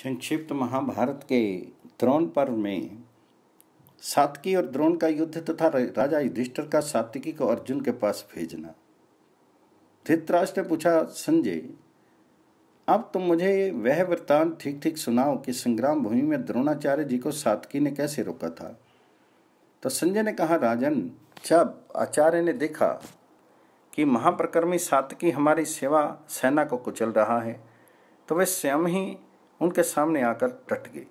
संक्षिप्त महाभारत के द्रोण पर्व में सात्विकी और द्रोण का युद्ध तथा राजा युधिष्ठिर का सात्विकी को अर्जुन के पास भेजना। धृतराष्ट्र ने पूछा, संजय, अब तुम मुझे वह वृत्तांत ठीक ठीक सुनाओ कि संग्राम भूमि में द्रोणाचार्य जी को सात्विकी ने कैसे रोका था। तो संजय ने कहा, राजन, जब आचार्य ने देखा कि महाप्रकर्मी सात्विकी हमारी सेवा सेना को कुचल रहा है तो वे स्वयं ही उनके सामने आकर डट गए।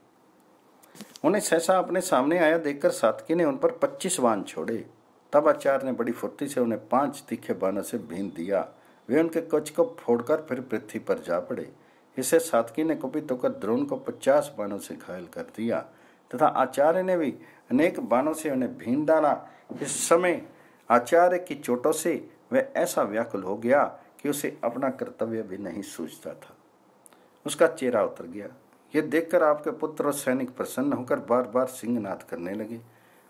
उन्हें सहसा अपने सामने आया देखकर सात्विकी ने उन पर 25 बाण छोड़े। तब आचार्य ने बड़ी फुर्ती से उन्हें 5 तीखे बाणों से भींत दिया। वे उनके कवच को फोड़कर फिर पृथ्वी पर जा पड़े। इससे सात्विकी ने कुपित होकर द्रोण को 50 बाणों से घायल कर दिया तथा आचार्य ने भी अनेक बाणों से उन्हें भींत डाला। इस समय आचार्य की चोटों से वह ऐसा व्याकुल हो गया कि उसे अपना कर्तव्य भी नहीं सूझता था। उसका चेहरा उतर गया। यह देखकर आपके पुत्र और सैनिक प्रसन्न होकर बार बार सिंहनाद करने लगे।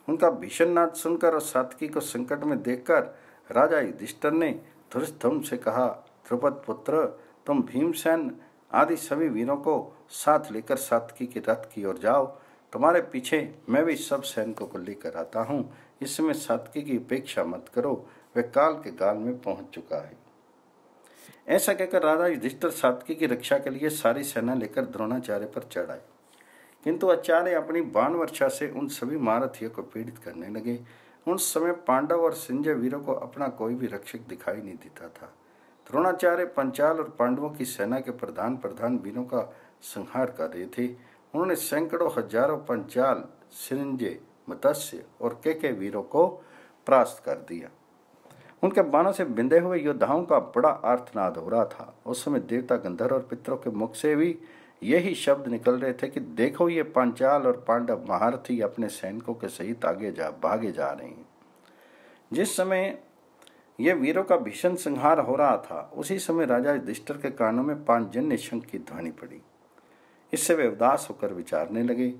उनका भीषण नाद सुनकर और सात्विकी को संकट में देखकर राजा युधिष्ठिर ने धृष्टद्युम्न से कहा, द्रुपद पुत्र, तुम भीमसेन आदि सभी वीरों को साथ लेकर सात्विकी के रथ की ओर जाओ। तुम्हारे पीछे मैं भी सब सैनिकों को लेकर आता हूँ। इस समय सात्विकी की उपेक्षा मत करो, वह काल के गाल में पहुंच चुका है। ऐसा कहकर राजा युधिष्ठिर सात्विकी की रक्षा के लिए सारी सेना लेकर द्रोणाचार्य पर चढ़ आए, किंतु आचार्य अपनी बाण वर्षा से उन सभी महारथियों को पीड़ित करने लगे। उस समय पांडव और संजय वीरों को अपना कोई भी रक्षक दिखाई नहीं देता था। द्रोणाचार्य पंचाल और पांडवों की सेना के प्रधान वीरों का संहार कर रहे थे। उन्होंने सैकड़ों हजारों पंचाल, संजय, मत्स्य और के वीरों को परास्त कर दिया। उनके बाणों से बिंधे हुए योद्धाओं का बड़ा आर्तनाद हो रहा था। उस समय देवता, गंधर्व और पितरों के मुख से भी यही शब्द निकल रहे थे कि देखो, ये पांचाल और पांडव महारथी अपने सैनिकों के सहित भागे जा रहे हैं। जिस समय यह वीरों का भीषण संहार हो रहा था, उसी समय राजा युधिष्ठिर के कानों में पांचजन्य शंख की ध्वनि पड़ी। इससे वे उदास होकर विचारने लगे,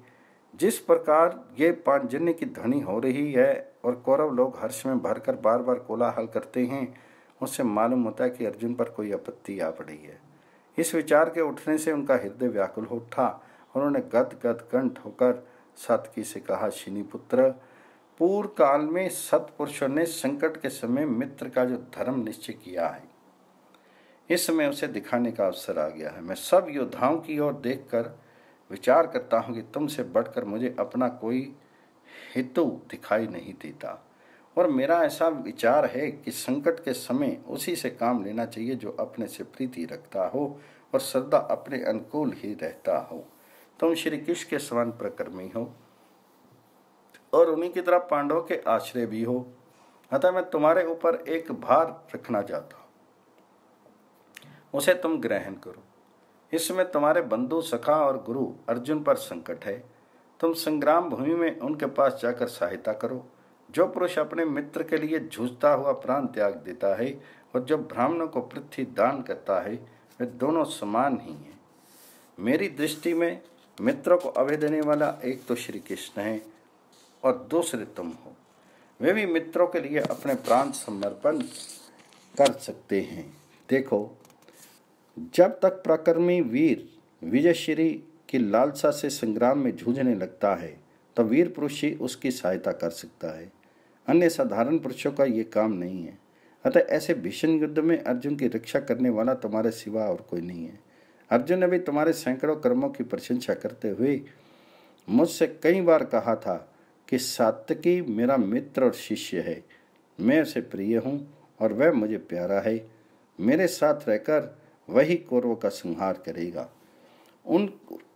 जिस प्रकार ये पांचजन्य की ध्वनि हो रही है और कौरव लोग हर्ष में भरकर बार बार कोलाहल करते हैं, उससे मालूम होता है कि अर्जुन पर कोई आपत्ति आ पड़ी है। इस विचार के उठने से उनका हृदय व्याकुल हो उठा और उन्होंने गद कंठ होकर सात्विकी से कहा, शिनी पुत्र, पूर्व काल में सत्पुरुषों ने संकट के समय मित्र का जो धर्म निश्चय किया है, इस समय उसे दिखाने का अवसर आ गया है। मैं सब योद्धाओं की ओर देखकर विचार करता हूँ कि तुमसे बढ़कर मुझे अपना कोई हेतु दिखाई नहीं देता, और मेरा ऐसा विचार है कि संकट के समय उसी से काम लेना चाहिए जो अपने से प्रीति रखता हो और सदा अपने अनुकूल ही रहता हो। तुम श्री कृष्ण के समान प्रकर्मी हो और उन्हीं की तरह पांडवों के आश्रय भी हो, अतः मैं तुम्हारे ऊपर एक भार रखना चाहता हूँ, उसे तुम ग्रहण करो। इस समय तुम्हारे बंधु, सखा और गुरु अर्जुन पर संकट है। तुम संग्राम भूमि में उनके पास जाकर सहायता करो। जो पुरुष अपने मित्र के लिए जूझता हुआ प्राण त्याग देता है और जो ब्राह्मणों को पृथ्वी दान करता है, वे दोनों समान ही हैं। मेरी दृष्टि में मित्रों को अभय देने वाला एक तो श्री कृष्ण है और दूसरे तुम हो। वे भी मित्रों के लिए अपने प्राण समर्पण कर सकते हैं। देखो, जब तक प्रकर्मी वीर विजयश्री की लालसा से संग्राम में जूझने लगता है तो वीर पुरुष ही उसकी सहायता कर सकता है, अन्य साधारण पुरुषों का ये काम नहीं है। अतः ऐसे भीषण युद्ध में अर्जुन की रक्षा करने वाला तुम्हारे सिवा और कोई नहीं है। अर्जुन ने भी तुम्हारे सैकड़ों कर्मों की प्रशंसा करते हुए मुझसे कई बार कहा था कि सात्विकी मेरा मित्र और शिष्य है, मैं उसे प्रिय हूँ और वह मुझे प्यारा है। मेरे साथ रहकर वही कौरवों का संहार करेगा।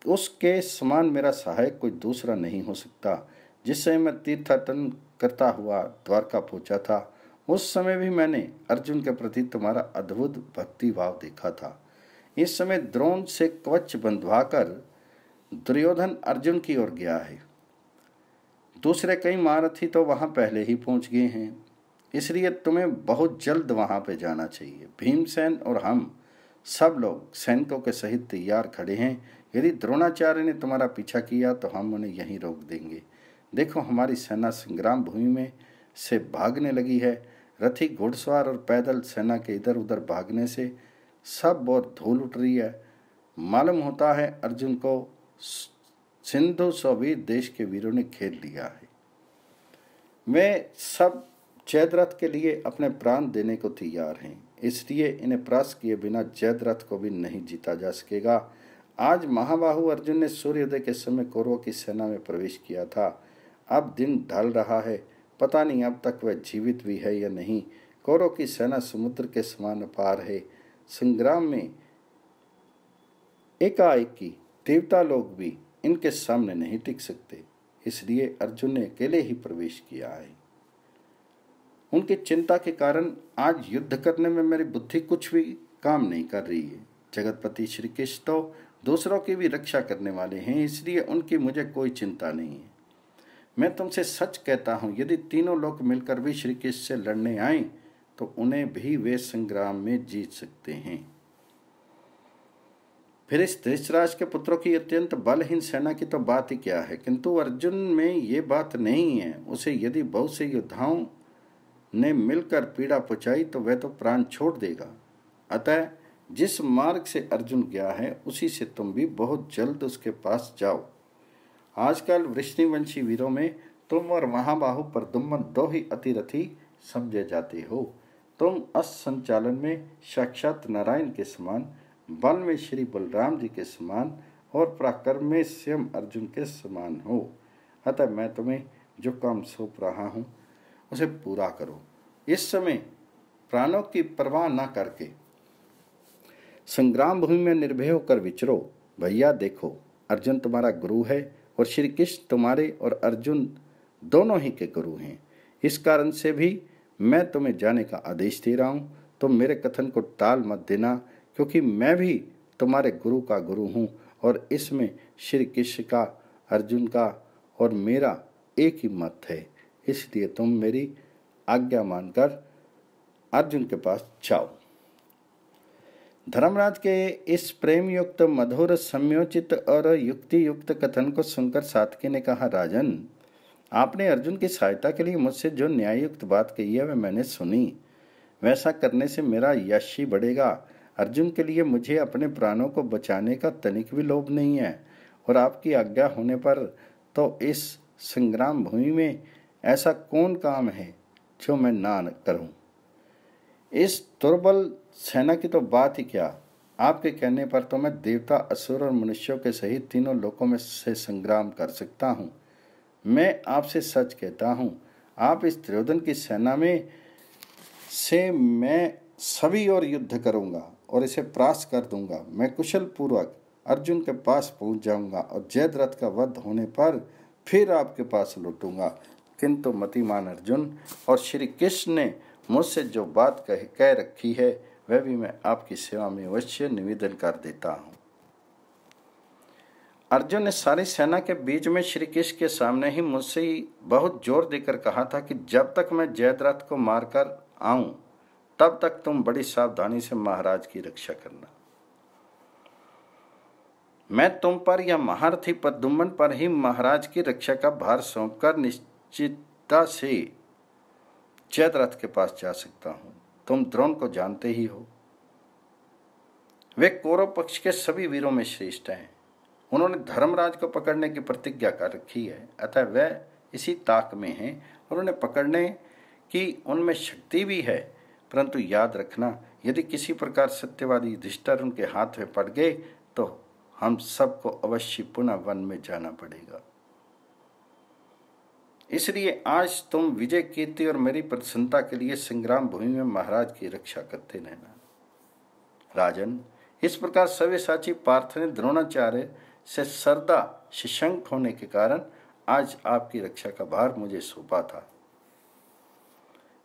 उसके समान मेरा सहायक कोई दूसरा नहीं हो सकता। जिस समय मैं तीर्थाटन करता हुआ द्वारका पहुंचा था, उस समय भी मैंने अर्जुन के प्रति तुम्हारा अद्भुत भक्ति भाव देखा था। इस समय द्रोण से कवच बंधवाकर दुर्योधन अर्जुन की ओर गया है। दूसरे कई महारथी तो वहां पहले ही पहुंच गए हैं, इसलिए तुम्हें बहुत जल्द वहां पे जाना चाहिए। भीमसेन और हम सब लोग सैनिकों के सहित तैयार खड़े हैं। यदि द्रोणाचार्य ने तुम्हारा पीछा किया तो हम उन्हें यहीं रोक देंगे। देखो, हमारी सेना संग्राम भूमि में से भागने लगी है। रथी, घुड़सवार और पैदल सेना के इधर उधर भागने से सब और धूल उठ रही है। मालूम होता है अर्जुन को सिंधु सौवीर देश के वीरों ने खेल लिया है। वे सब जयद्रथ के लिए अपने प्राण देने को तैयार हैं, इसलिए इन्हें परास्त किए बिना जयद्रथ को भी नहीं जीता जा सकेगा। आज महाबाहु अर्जुन ने सूर्योदय के समय कौरवों की सेना में प्रवेश किया था। अब दिन ढल रहा है, पता नहीं अब तक वह जीवित भी है या नहीं। कौरवों की सेना समुद्र के समान अपार है। संग्राम में एकाएकी देवता लोग भी इनके सामने नहीं टिक सकते, इसलिए अर्जुन ने अकेले ही प्रवेश किया है। उनकी चिंता के कारण आज युद्ध करने में मेरी बुद्धि कुछ भी काम नहीं कर रही है। जगतपति श्री कृष्ण तो दूसरों की भी रक्षा करने वाले हैं, इसलिए उनकी मुझे कोई चिंता नहीं है। मैं तुमसे सच कहता हूं, यदि तीनों लोग मिलकर भी श्री कृष्ण से लड़ने आए तो उन्हें भी वे संग्राम में जीत सकते हैं। फिर इस धृतराष्ट्र के पुत्रों की अत्यंत बलहीन सेना की तो बात ही क्या है, किंतु अर्जुन में ये बात नहीं है। उसे यदि बहुत से योद्धाओं ने मिलकर पीड़ा पहुंचाई तो वह तो प्राण छोड़ देगा। अतः जिस मार्ग से अर्जुन गया है उसी से तुम भी बहुत जल्द उसके पास जाओ। आजकल वृष्णिवंशी वीरों में तुम और महाबाहु प्रद्युम्न दो ही अतिरथी समझे जाते हो। तुम असंचालन में साक्षात नारायण के समान, बल में श्री बलराम जी के समान और पराक्रम में स्वयं अर्जुन के समान हो। अतः मैं तुम्हें जो काम सौंप रहा हूँ उसे पूरा करो। इस समय प्राणों की परवाह न करके संग्राम भूमि में निर्भय होकर विचरो। भैया देखो, अर्जुन तुम्हारा गुरु है और श्री कृष्ण तुम्हारे और अर्जुन दोनों ही के गुरु हैं। इस कारण से भी मैं तुम्हें जाने का आदेश दे रहा हूँ। तुम मेरे कथन को टाल मत देना, क्योंकि मैं भी तुम्हारे गुरु का गुरु हूँ और इसमें श्री कृष्ण का, अर्जुन का और मेरा एक ही मत है। इसलिए तुम मेरी आज्ञा मानकर अर्जुन के पास जाओ। धर्मराज के इस प्रेम युक्त, मधुर, सम्योचित और युक्ति युक्त कथन को सुनकर सात्विकी ने कहा, राजन, आपने अर्जुन की सहायता के लिए मुझसे जो न्याययुक्त बात कही है वह मैंने सुनी। वैसा करने से मेरा यश ही बढ़ेगा। अर्जुन के लिए मुझे अपने प्राणों को बचाने का तनिक भी लोभ नहीं है, और आपकी आज्ञा होने पर तो इस संग्राम भूमि में ऐसा कौन काम है जो मैं ना करूं। इस दुर्बल सेना की तो बात ही क्या, आपके कहने पर तो मैं देवता, असुर और मनुष्यों के सहित तीनों लोकों में से संग्राम कर सकता हूँ। मैं आपसे सच कहता हूँ, आप इस दुर्योधन की सेना में से मैं सभी और युद्ध करूँगा और इसे परास्त कर दूंगा। मैं कुशल पूर्वक अर्जुन के पास पहुँच जाऊँगा और जयद्रथ का वध होने पर फिर आपके पास लौटूंगा। किंतु मतिमान अर्जुन और श्री कृष्ण ने मुझसे जो बात कह रखी है वह भी मैं आपकी सेवा में अवश्य निवेदन कर देता हूँ। अर्जुन ने सारी सेना के बीच में श्री कृष्ण के सामने ही मुझसे बहुत जोर देकर कहा था कि जब तक मैं जयद्रथ को मारकर आऊं तब तक तुम बड़ी सावधानी से महाराज की रक्षा करना। मैं तुम पर या महारथी प्रद्युम्न पर ही महाराज की रक्षा का भार सौंपकर निश्चितता से जयद्रथ के पास जा सकता हूं। तुम द्रोण को जानते ही हो, वे कौरव पक्ष के सभी वीरों में श्रेष्ठ हैं। उन्होंने धर्मराज को पकड़ने की प्रतिज्ञा कर रखी है, अतः वह इसी ताक में हैं और उन्हें पकड़ने की उनमें शक्ति भी है। परंतु याद रखना, यदि किसी प्रकार सत्यवादी युधिष्ठिर उनके हाथ में पड़ गए तो हम सबको अवश्य पुनः वन में जाना पड़ेगा। इसलिए आज तुम विजय, कीर्ति और मेरी प्रसन्नता के लिए संग्राम भूमि में महाराज की रक्षा करते रहना। राजन, इस प्रकार सव्यसाची पार्थ ने द्रोणाचार्य से सरदा शिशंक होने के कारण आज आपकी रक्षा का भार मुझे सौंपा था।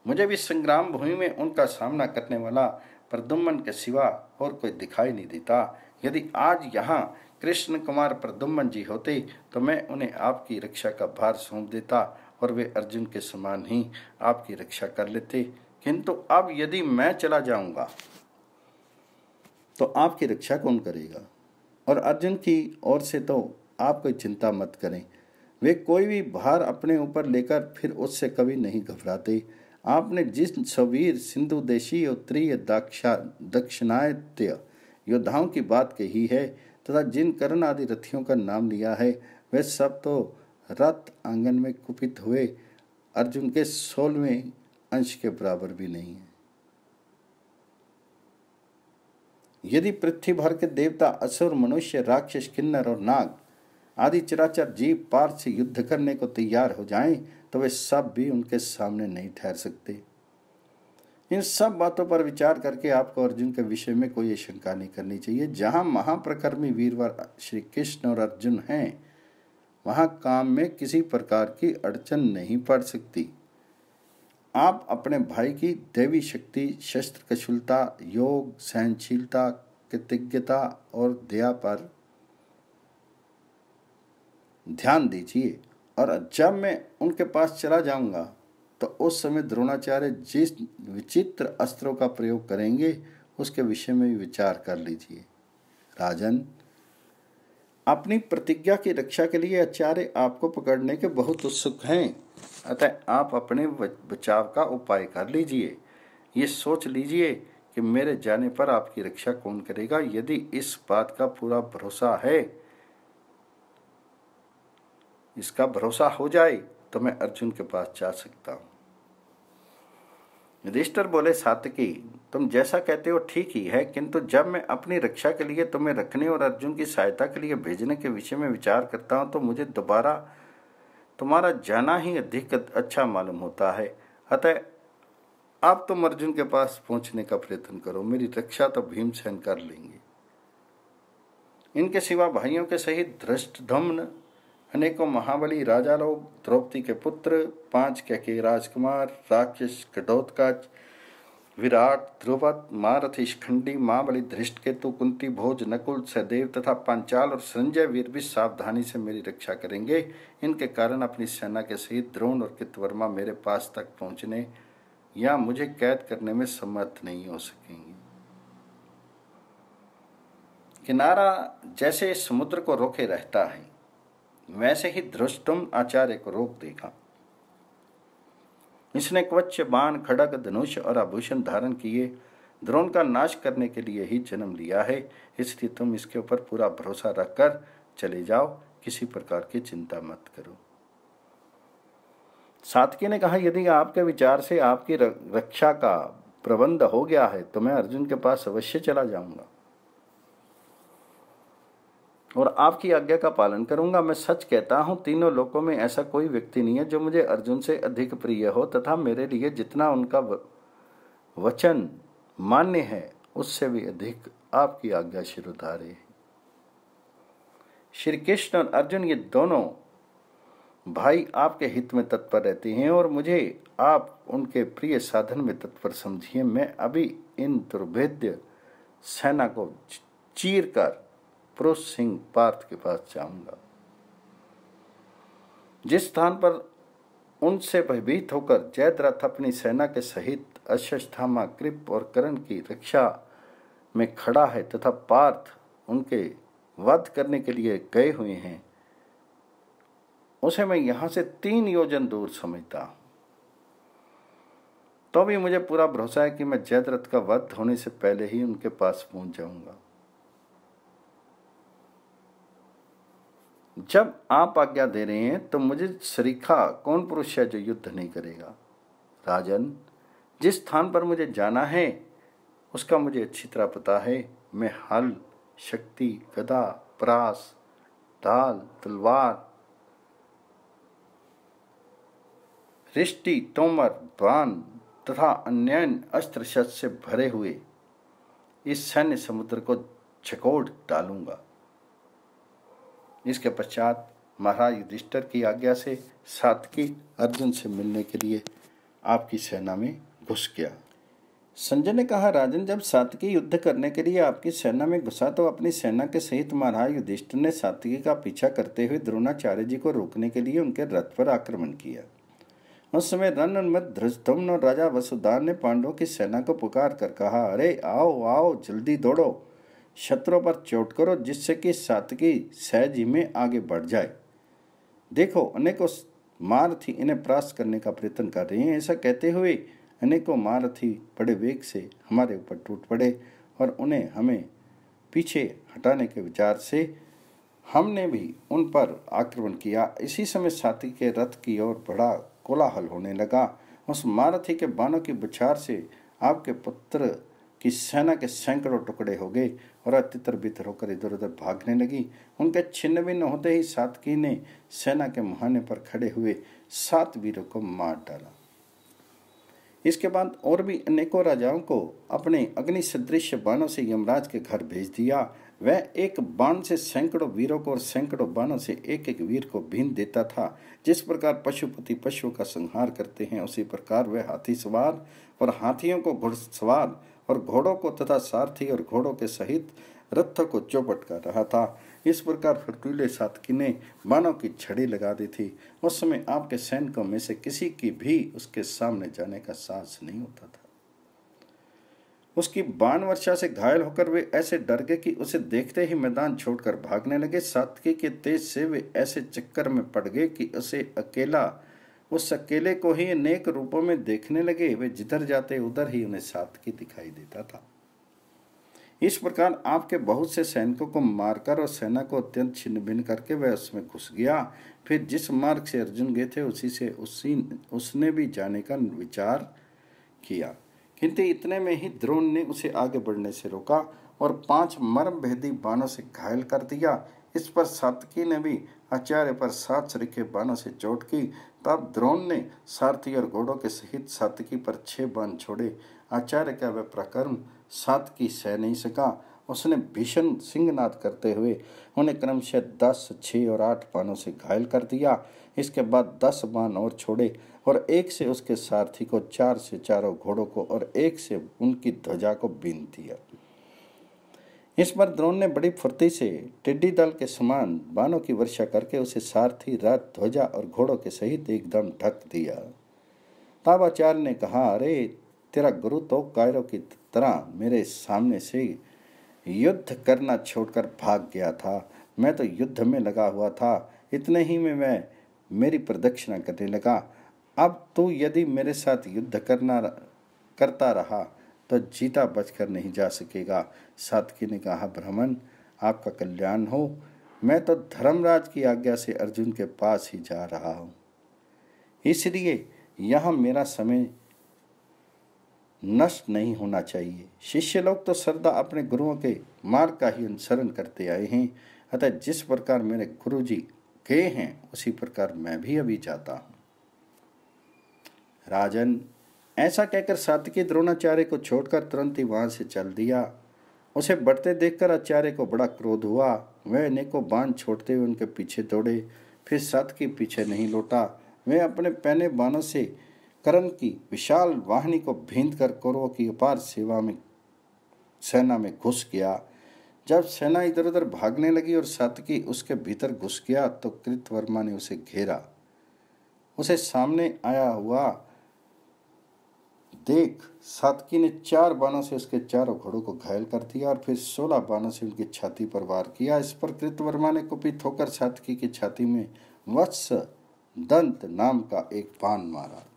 मुझे भी संग्राम भूमि में उनका सामना करने वाला प्रद्युम्न के सिवा और कोई दिखाई नहीं देता। यदि आज यहाँ कृष्ण कुमार प्रद्युम्न जी होते तो मैं उन्हें आपकी रक्षा का भार सौंप देता और वे अर्जुन के समान ही आपकी रक्षा कर लेते। किंतु अब यदि मैं चला जाऊंगा तो आपकी रक्षा कौन करेगा? और अर्जुन की ओर से तो आप कोई चिंता मत करें, वे कोई भी भार अपने ऊपर लेकर फिर उससे कभी नहीं घबराते। आपने जिस सवीर, सिंधु देशी, उत्तरीय, दक्षिणात्य योद्धाओं की बात कही है तथा जिन कर्ण आदि रथियों का नाम लिया है वे सब तो रथ आंगन में कुपित हुए अर्जुन के 16वें अंश के बराबर भी नहीं है। यदि पृथ्वी भर के देवता, असुर, मनुष्य, राक्षस, किन्नर और नाग आदि चराचर जीव पार्थ से युद्ध करने को तैयार हो जाएं, तो वे सब भी उनके सामने नहीं ठहर सकते। इन सब बातों पर विचार करके आपको अर्जुन के विषय में कोई शंका नहीं करनी चाहिए। जहां महाप्रकर्मी वीरवर श्री कृष्ण और अर्जुन हैं, वहां काम में किसी प्रकार की अड़चन नहीं पड़ सकती। आप अपने भाई की दैवी शक्ति, शस्त्र कुशलता, योग, सहनशीलता, कृतज्ञता और दया पर ध्यान दीजिए, और जब मैं उनके पास चला जाऊंगा तो उस समय द्रोणाचार्य जिस विचित्र अस्त्रों का प्रयोग करेंगे उसके विषय में भी विचार कर लीजिए। राजन, अपनी प्रतिज्ञा की रक्षा के लिए आचार्य आपको पकड़ने के बहुत उत्सुक हैं, अतः आप अपने बचाव का उपाय कर लीजिए। ये सोच लीजिए कि मेरे जाने पर आपकी रक्षा कौन करेगा। यदि इस बात का पूरा भरोसा है, इसका भरोसा हो जाए तो मैं अर्जुन के पास जा सकता हूं। युधिष्ठिर बोले, सात्यकी, तुम जैसा कहते हो ठीक ही है, किंतु जब मैं अपनी रक्षा के लिए तुम्हें रखने और अर्जुन की सहायता के लिए भेजने के विषय में विचार करता हूं तो मुझे दोबारा तुम्हारा जाना ही अधिक अच्छा मालूम होता है। अतः अब तुम अर्जुन के पास पहुंचने का प्रयत्न करो, मेरी रक्षा तो भीमसेन कर लेंगे। इनके सिवा भाइयों के सहित धृष्टद्युम्न, अनेकों महाबली राजा लोग, द्रौपदी के पुत्र, 5 के राजकुमार, राक्षस घटोत्कच, विराट, ध्रुवद, महारथी शिखंडी, महाबली धृष्टकेतु, कुंती भोज, नकुल, सहदेव तथा पांचाल और संजय वीर भी सावधानी से मेरी रक्षा करेंगे। इनके कारण अपनी सेना के सहित द्रोण और कृतवर्मा मेरे पास तक पहुंचने या मुझे कैद करने में समर्थ नहीं हो सकेंगे। किनारा जैसे समुद्र को रोके रहता है, वैसे ही धृष्टुम आचार्य को रोक देगा। इसने कवच, बाण, खड़ग, धनुष और आभूषण धारण किए द्रोण का नाश करने के लिए ही जन्म लिया है, इसलिए तुम इसके ऊपर पूरा भरोसा रखकर चले जाओ, किसी प्रकार की चिंता मत करो। सात्यकी ने कहा, यदि आपके विचार से आपकी रक्षा का प्रबंध हो गया है तो मैं अर्जुन के पास अवश्य चला जाऊंगा और आपकी आज्ञा का पालन करूंगा। मैं सच कहता हूं, तीनों लोकों में ऐसा कोई व्यक्ति नहीं है जो मुझे अर्जुन से अधिक प्रिय हो तथा मेरे लिए जितना उनका वचन मान्य है उससे भी अधिक आपकी आज्ञा शिरोधार्य है। श्री कृष्ण और अर्जुन ये दोनों भाई आपके हित में तत्पर रहते हैं और मुझे आप उनके प्रिय साधन में तत्पर समझिए। मैं अभी इन दुर्भेद्य सेना को चीर कर पुरुष सिंह पार्थ के पास जाऊंगा। जिस स्थान पर उनसे भयभीत होकर जयद्रथ अपनी सेना के सहित अश्वत्थामा, कृप और कर्ण की रक्षा में खड़ा है तथा पार्थ उनके वध करने के लिए गए हुए हैं, उसे मैं यहां से 3 योजन दूर समझता हूं। तो भी मुझे पूरा भरोसा है कि मैं जयद्रथ का वध होने से पहले ही उनके पास पहुंच जाऊंगा। जब आप आज्ञा दे रहे हैं तो मुझे सरीखा कौन पुरुष है जो युद्ध नहीं करेगा। राजन, जिस स्थान पर मुझे जाना है उसका मुझे अच्छी तरह पता है। मैं हल, शक्ति, गदा, परास, ढाल, तलवार, रिष्टि, तोमर, बाण तथा अन्य अस्त्र शस्त्र से भरे हुए इस सैन्य समुद्र को झकोड़ डालूंगा। इसके पश्चात महाराज युधिष्ठिर की आज्ञा से सात्यकी अर्जुन से मिलने के लिए आपकी सेना में घुस गया। संजय ने कहा, राजन, जब सात्यकी युद्ध करने के लिए आपकी सेना में घुसा तो अपनी सेना के सहित महाराज युधिष्ठिर ने सात्यकी का पीछा करते हुए द्रोणाचार्य जी को रोकने के लिए उनके रथ पर आक्रमण किया। उस समय रणोन्मत्त धृष्टद्युम्न और राजा वसुदान ने पांडवों की सेना को पुकार कर कहा, अरे आओ आओ, जल्दी दौड़ो, शत्रुओं पर चोट करो, जिससे कि सात्यकी सहज ही में आगे बढ़ जाए। देखो, अनेकों महारथी इन्हें परास्त करने का प्रयत्न कर रहे हैं। ऐसा कहते हुए अनेकों महारथी बड़े वेग से हमारे ऊपर टूट पड़े और उन्हें हमें पीछे हटाने के विचार से हमने भी उन पर आक्रमण किया। इसी समय सात्विकी के रथ की ओर बड़ा कोलाहल होने लगा। उस महारथी के बाणों की बौछार से आपके पुत्र की सेना के सैकड़ों टुकड़े हो गए और तितर बितर होकर इधर उधर भागने लगी। उनके छिन्न भिन्न होते ही सात्विकी ने सेना के मुहाने पर खड़े हुए 7 वीरों को मार डाला। इसके बाद और भी अनेकों राजाओं को अपने अग्नि सदृश बाणों से यमराज के घर भेज दिया। वह एक बाण से सैकड़ों वीरों को और सैकड़ों बाणों से एक एक वीर को भीन देता था। जिस प्रकार पशुपति पशुओं का संहार करते हैं, उसी प्रकार वह हाथी सवार और हाथियों को घुड़सवार और घोड़ों को तथा सारथी और घोड़ों के सहित रथों को चौपट कर रहा था। इस प्रकार फुर्तीले सात्विकी ने बाणों की झड़ी लगा दी थी। उस समय आपके सैनिकों में से किसी की भी उसके सामने जाने का साहस नहीं होता था। उसकी बाण वर्षा से घायल होकर वे ऐसे डर गए कि उसे देखते ही मैदान छोड़कर भागने लगे। सात्विकी के तेज से वे ऐसे चक्कर में पड़ गए कि उस अकेले को ही अनेक रूपों में देखने लगे। वे जिधर जाते उधर ही उन्हें सात्विकी दिखाई देता था। इस प्रकार आपके बहुत से सैनिकों को मारकर और सेना को अत्यंत छिन्न भिन्न करके वह उसमें घुस गया। फिर जिस मार्ग से अर्जुन गए थे उसने भी जाने का विचार किया, किंतु इतने में ही द्रोण ने उसे आगे बढ़ने से रोका और 5 मर्म भेदी बाणों से घायल कर दिया। इस पर सात्विकी ने भी आचार्य पर 7 सरीखे बाणों से चोट की। तब द्रोण ने सारथी और घोड़ों के सहित सात्विकी पर 6 बाण छोड़े। आचार्य का वह प्रकर्म सात्विकी सह नहीं सका। उसने भीषण सिंहनाद करते हुए उन्हें क्रमशः 10, 6 और 8 बाणों से घायल कर दिया। इसके बाद 10 बाण और छोड़े और एक से उसके सारथी को, 4 से चारों घोड़ों को और एक से उनकी ध्वजा को बीन दिया। इस पर द्रोण ने बड़ी फुर्ती से टिड्डी दल के समान बाणों की वर्षा करके उसे सारथी, रथ, ध्वजा और घोड़ों के सहित एकदम ढक दिया। तब आचार्य ने कहा, अरे तेरा गुरु तो कायरों की तरह मेरे सामने से युद्ध करना छोड़कर भाग गया था। मैं तो युद्ध में लगा हुआ था। इतने ही में मैं मेरी प्रदक्षिणा करने लगा। अब तू यदि मेरे साथ युद्ध करता रहा तो जीता बचकर नहीं जा सकेगा। सात्विकी ने कहा, ब्राह्मण आपका कल्याण हो। मैं तो धर्मराज की आज्ञा से अर्जुन के पास ही जा रहा हूँ, इसलिए यहाँ मेरा समय नष्ट नहीं होना चाहिए। शिष्य लोग तो सदा अपने गुरुओं के मार्ग का ही अनुसरण करते आए हैं, अतः जिस प्रकार मेरे गुरु जी गए हैं उसी प्रकार मैं भी अभी जाता हूँ। राजन, ऐसा कहकर सात्विकी द्रोणाचार्य को छोड़कर तुरंत ही वहां से चल दिया। उसे बढ़ते देखकर आचार्य को बड़ा क्रोध हुआ। वह अनेकों बाण छोड़ते हुए उनके पीछे दौड़े, फिर सात्विकी पीछे नहीं लौटा। वह अपने पहने बाणों से कर्ण की विशाल वाहिनी को भींत कर कौरवों की अपार सेना में घुस गया। जब सेना इधर उधर भागने लगी और सात्विकी उसके भीतर घुस गया तो कृतवर्मा ने उसे घेरा। उसे सामने आया हुआ देख सात्विकी ने 4 बाणों से उसके चारों घोड़ों को घायल कर दिया और फिर 16 बाणों से उनकी छाती पर वार किया। इस पर कृतवर्मा ने कुपित होकर सात्विकी की छाती में वत्स दंत नाम का एक बाण मारा।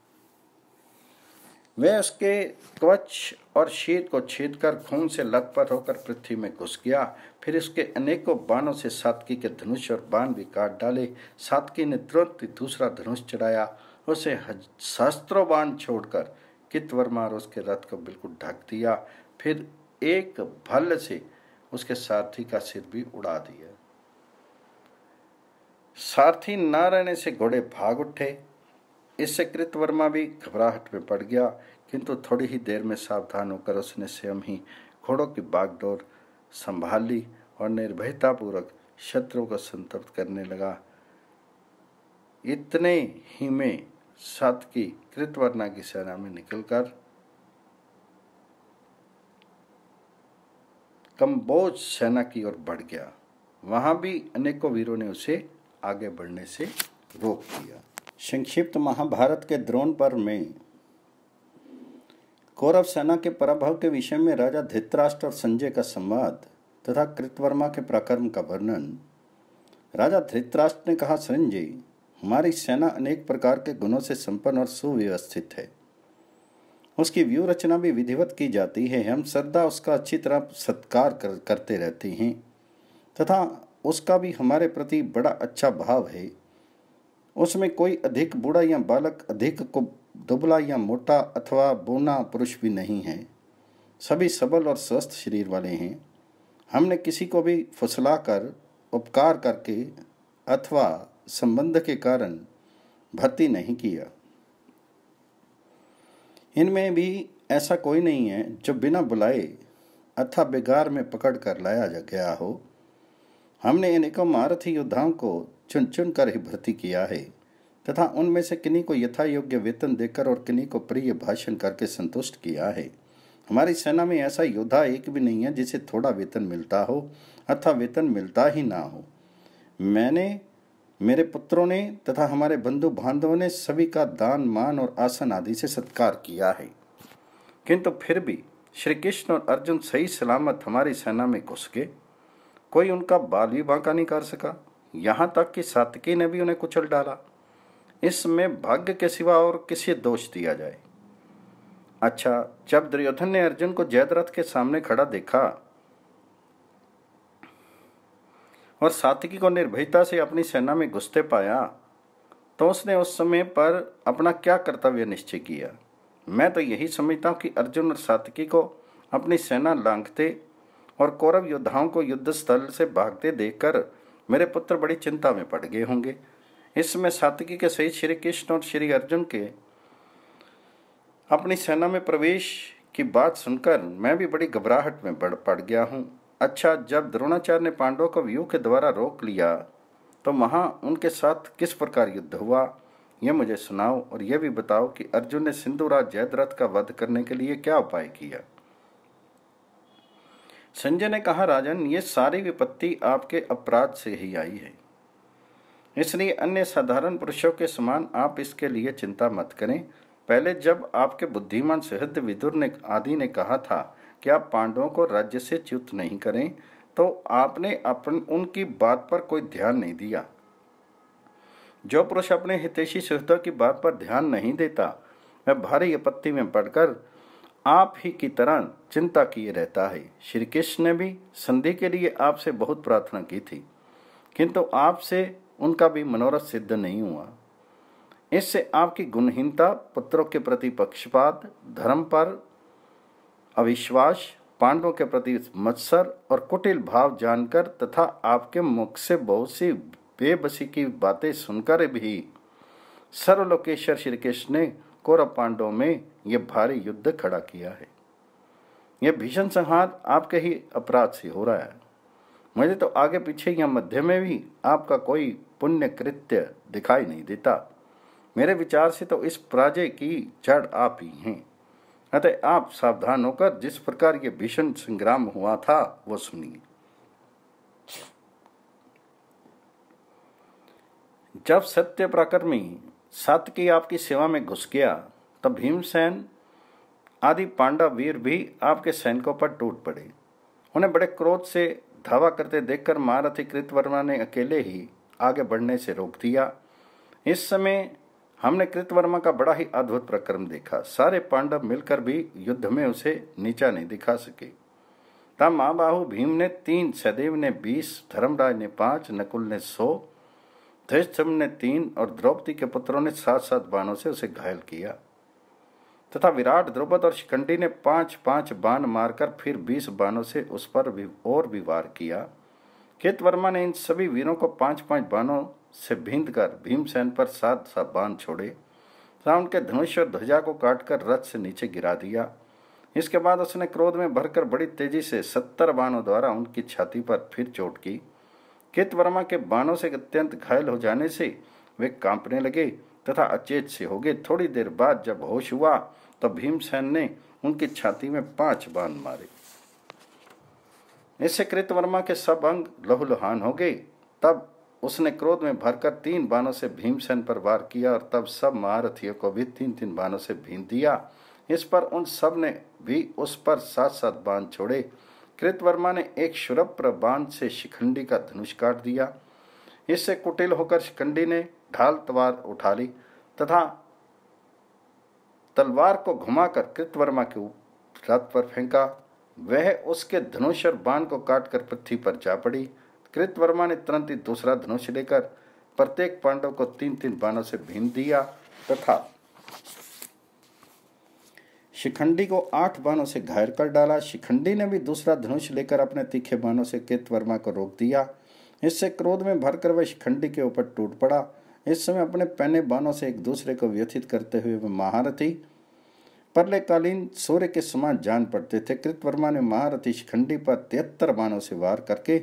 वह उसके कवच और शीत को छेद कर खून से लथपथ होकर पृथ्वी में घुस गया। फिर उसके अनेकों बाणों से सात्विकी के धनुष और बाण भी काट डाले। सात्विकी ने तुरंत दूसरा धनुष चढ़ाया। उसे सहस्त्रों बाण छोड़कर कृतवर्मा और उसके रथ को बिल्कुल ढक दिया। फिर एक भल्ल से उसके सारथी का सिर भी उड़ा दिया। सारथी न रहने से घोड़े भाग उठे। इससे कृतवर्मा भी घबराहट में पड़ गया, किंतु थोड़ी ही देर में सावधान होकर उसने स्वयं ही घोड़ों की बागडोर संभाल ली और निर्भयतापूर्वक शत्रुओं को संतप्त करने लगा। इतने ही में सात्विकी कृतवर्मा की सेना में निकलकर कंबोज सेना की ओर बढ़ गया। वहां भी अनेकों वीरों ने उसे आगे बढ़ने से रोक दिया। संक्षिप्त महाभारत के द्रोण पर्व में कौरव सेना के पराभव के विषय में राजा धृतराष्ट्र और संजय का संवाद तथा कृतवर्मा के पराक्रम का वर्णन। राजा धृतराष्ट्र ने कहा, संजय, हमारी सेना अनेक प्रकार के गुणों से संपन्न और सुव्यवस्थित है। उसकी व्यूह रचना भी विधिवत की जाती है। हम सदा उसका अच्छी तरह सत्कार करते रहते हैं। तथा उसका भी हमारे प्रति बड़ा अच्छा भाव है। उसमें कोई अधिक बूढ़ा या बालक, अधिक को दुबला या मोटा अथवा बौना पुरुष भी नहीं है। सभी सबल और स्वस्थ शरीर वाले हैं। हमने किसी को भी फुसला कर, उपकार करके अथवा संबंध के कारण भर्ती नहीं किया। इनमें भी ऐसा कोई नहीं है जो बिना बुलाए अथवा बेगार में पकड़ कर लाया गया हो। हमने अनेकों महारथी योद्धाओं को चुन चुन कर ही भर्ती किया है तथा उनमें से किन्हीं को यथा योग्य वेतन देकर और किन्हीं को प्रिय भाषण करके संतुष्ट किया है। हमारी सेना में ऐसा योद्धा एक भी नहीं है जिसे थोड़ा वेतन मिलता हो अथवा वेतन मिलता ही ना हो। मैंने, मेरे पुत्रों ने तथा हमारे बंधु बांधवों ने सभी का दान, मान और आसन आदि से सत्कार किया है, किंतु फिर भी श्री कृष्ण और अर्जुन सही सलामत हमारी सेना में घुस गए। कोई उनका बाल भी बांका नहीं कर सका। यहाँ तक कि सात्विकी ने भी उन्हें कुचल डाला। इसमें भाग्य के सिवा और किसे दोष दिया जाए। अच्छा, जब दुर्योधन ने अर्जुन को जयद्रथ के सामने खड़ा देखा और सात्विकी को निर्भयता से अपनी सेना में घुसते पाया, तो उसने उस समय पर अपना क्या कर्तव्य निश्चय किया। मैं तो यही समझता हूँ कि अर्जुन और सात्विकी को अपनी सेना लांघते और कौरव योद्धाओं को युद्ध स्थल से भागते देखकर मेरे पुत्र बड़ी चिंता में पड़ गए होंगे। इसमें सात्विकी के सहित श्री कृष्ण और श्री अर्जुन के अपनी सेना में प्रवेश की बात सुनकर मैं भी बड़ी घबराहट में पड़ गया हूँ। अच्छा, जब द्रोणाचार्य ने पांडवों को व्यूह के द्वारा रोक लिया तो वहाँ उनके साथ किस प्रकार युद्ध हुआ, यह मुझे सुनाओ। और यह भी बताओ कि अर्जुन ने सिंधुराज जयद्रथ का वध करने के लिए क्या उपाय किया। संजय ने कहा, राजन, ये सारी विपत्ति आपके अपराध से ही आई है, इसलिए अन्य साधारण पुरुषों के समान आप इसके लिए चिंता मत करें। पहले जब आपके बुद्धिमान सहृदय विदुर ने आदि ने कहा था कि आप पांडवों को राज्य से च्युत नहीं करें, तो आपने उनकी बात पर कोई ध्यान नहीं दिया। जो पुरुष अपने हितैषी सहृदयों की बात पर ध्यान नहीं देता, वह भारी आपत्ति में पड़कर आप ही की तरह चिंता किए रहता है। श्री कृष्ण ने भी संधि के लिए आपसे बहुत प्रार्थना की थी, किंतु आपसे उनका भी मनोरथ सिद्ध नहीं हुआ। इससे आपकी गुणहीनता, पुत्रों के प्रति पक्षपात, धर्म पर अविश्वास, पांडवों के प्रति मत्सर और कुटिल भाव जानकर तथा आपके मुख से बहुत सी बेबसी की बातें सुनकर भी सर्वलोकेश्वर श्री कृष्ण ने कौरव पांडवों में यह भारी युद्ध खड़ा किया है। यह भीषण संहार आपके ही अपराध से हो रहा है। मुझे तो आगे पीछे या मध्य में भी आपका कोई पुण्य कृत्य दिखाई नहीं देता। मेरे विचार से तो इस पराजय की जड़ आप ही हैं। अतः आप सावधान होकर जिस प्रकार ये भीषण संग्राम हुआ था वो सुनिए। जब सत्य पराक्रमी सात्विकी आपकी सेवा में घुस गया, तब भीमसेन आदि पांडव वीर भी आपके सैनिकों पर टूट पड़े। उन्हें बड़े क्रोध से धावा करते देखकर महारथी कृतवर्मा ने अकेले ही आगे बढ़ने से रोक दिया। इस समय हमने कृतवर्मा का बड़ा ही अद्भुत पराक्रम देखा। सारे पांडव मिलकर भी युद्ध में उसे नीचा नहीं दिखा सके। तब महाबाहु भीम ने 3, सहदेव ने 20, धर्मराज ने 5, नकुल ने 100, धृष्टद्युम्न ने 3 और द्रौपदी के पुत्रों ने 7-7 बाणों से उसे घायल किया तथा विराट, द्रुपद और शिखंडी ने 5-5 बाण मारकर फिर 20 बाणों से उस पर और भी वार किया। कृतवर्मा ने इन सभी वीरों को 5-5 बाणों से भींद कर भीमसेन पर 7 बाण छोड़े तथा उनके धनुष और ध्वजा को काटकर रथ से नीचे गिरा दिया। इसके बाद उसने क्रोध में भरकर बड़ी तेजी से 70 बाणों द्वारा उनकी छाती पर फिर चोट की। कृतवर्मा के बाणों से अत्यंत घायल हो जाने से वे कांपने लगे तथा अचेत से हो गए। थोड़ी देर बाद जब होश हुआ तो भीमसेन ने उनकी छाती में 5 बाण मारे। इससे कृतवर्मा के सब अंग लहूलुहान हो गए। तब उसने क्रोध में भरकर 3 बाणों से भीमसेन पर वार किया और तब सब महारथियों को भी 3-3 बाणों से भींद दिया। इस पर उन सब ने भी उस पर 7-7 बाण छोड़े। कृतवर्मा ने एक क्षुरप्र बाण से शिखंडी का धनुष काट दिया। इससे कुटिल होकर शिखंडी ने ढाल तलवार उठा ली तथा तलवार को घुमाकर कृतवर्मा के रथ पर फेंका। वह उसके धनुष और बाण को काटकर पृथ्वी पर जा पड़ी। कृतवर्मा ने तुरंत ही दूसरा धनुष लेकर प्रत्येक पांडव को 3-3 बाणों से भीन दिया तथा शिखंडी को 8 बाणों से घायल कर डाला। शिखंडी ने भी दूसरा धनुष लेकर अपने तीखे बाणों से कृतवर्मा को रोक दिया। इससे क्रोध में भरकर वह शिखंडी के ऊपर टूट पड़ा। इस समय अपने पहने बाणों से एक दूसरे को व्यथित करते हुए वह महारथी प्रलयकालीन सूर्य के समान जान पड़ते थे। कृतवर्मा ने महारथी शिखंडी पर 73 बाणों से वार करके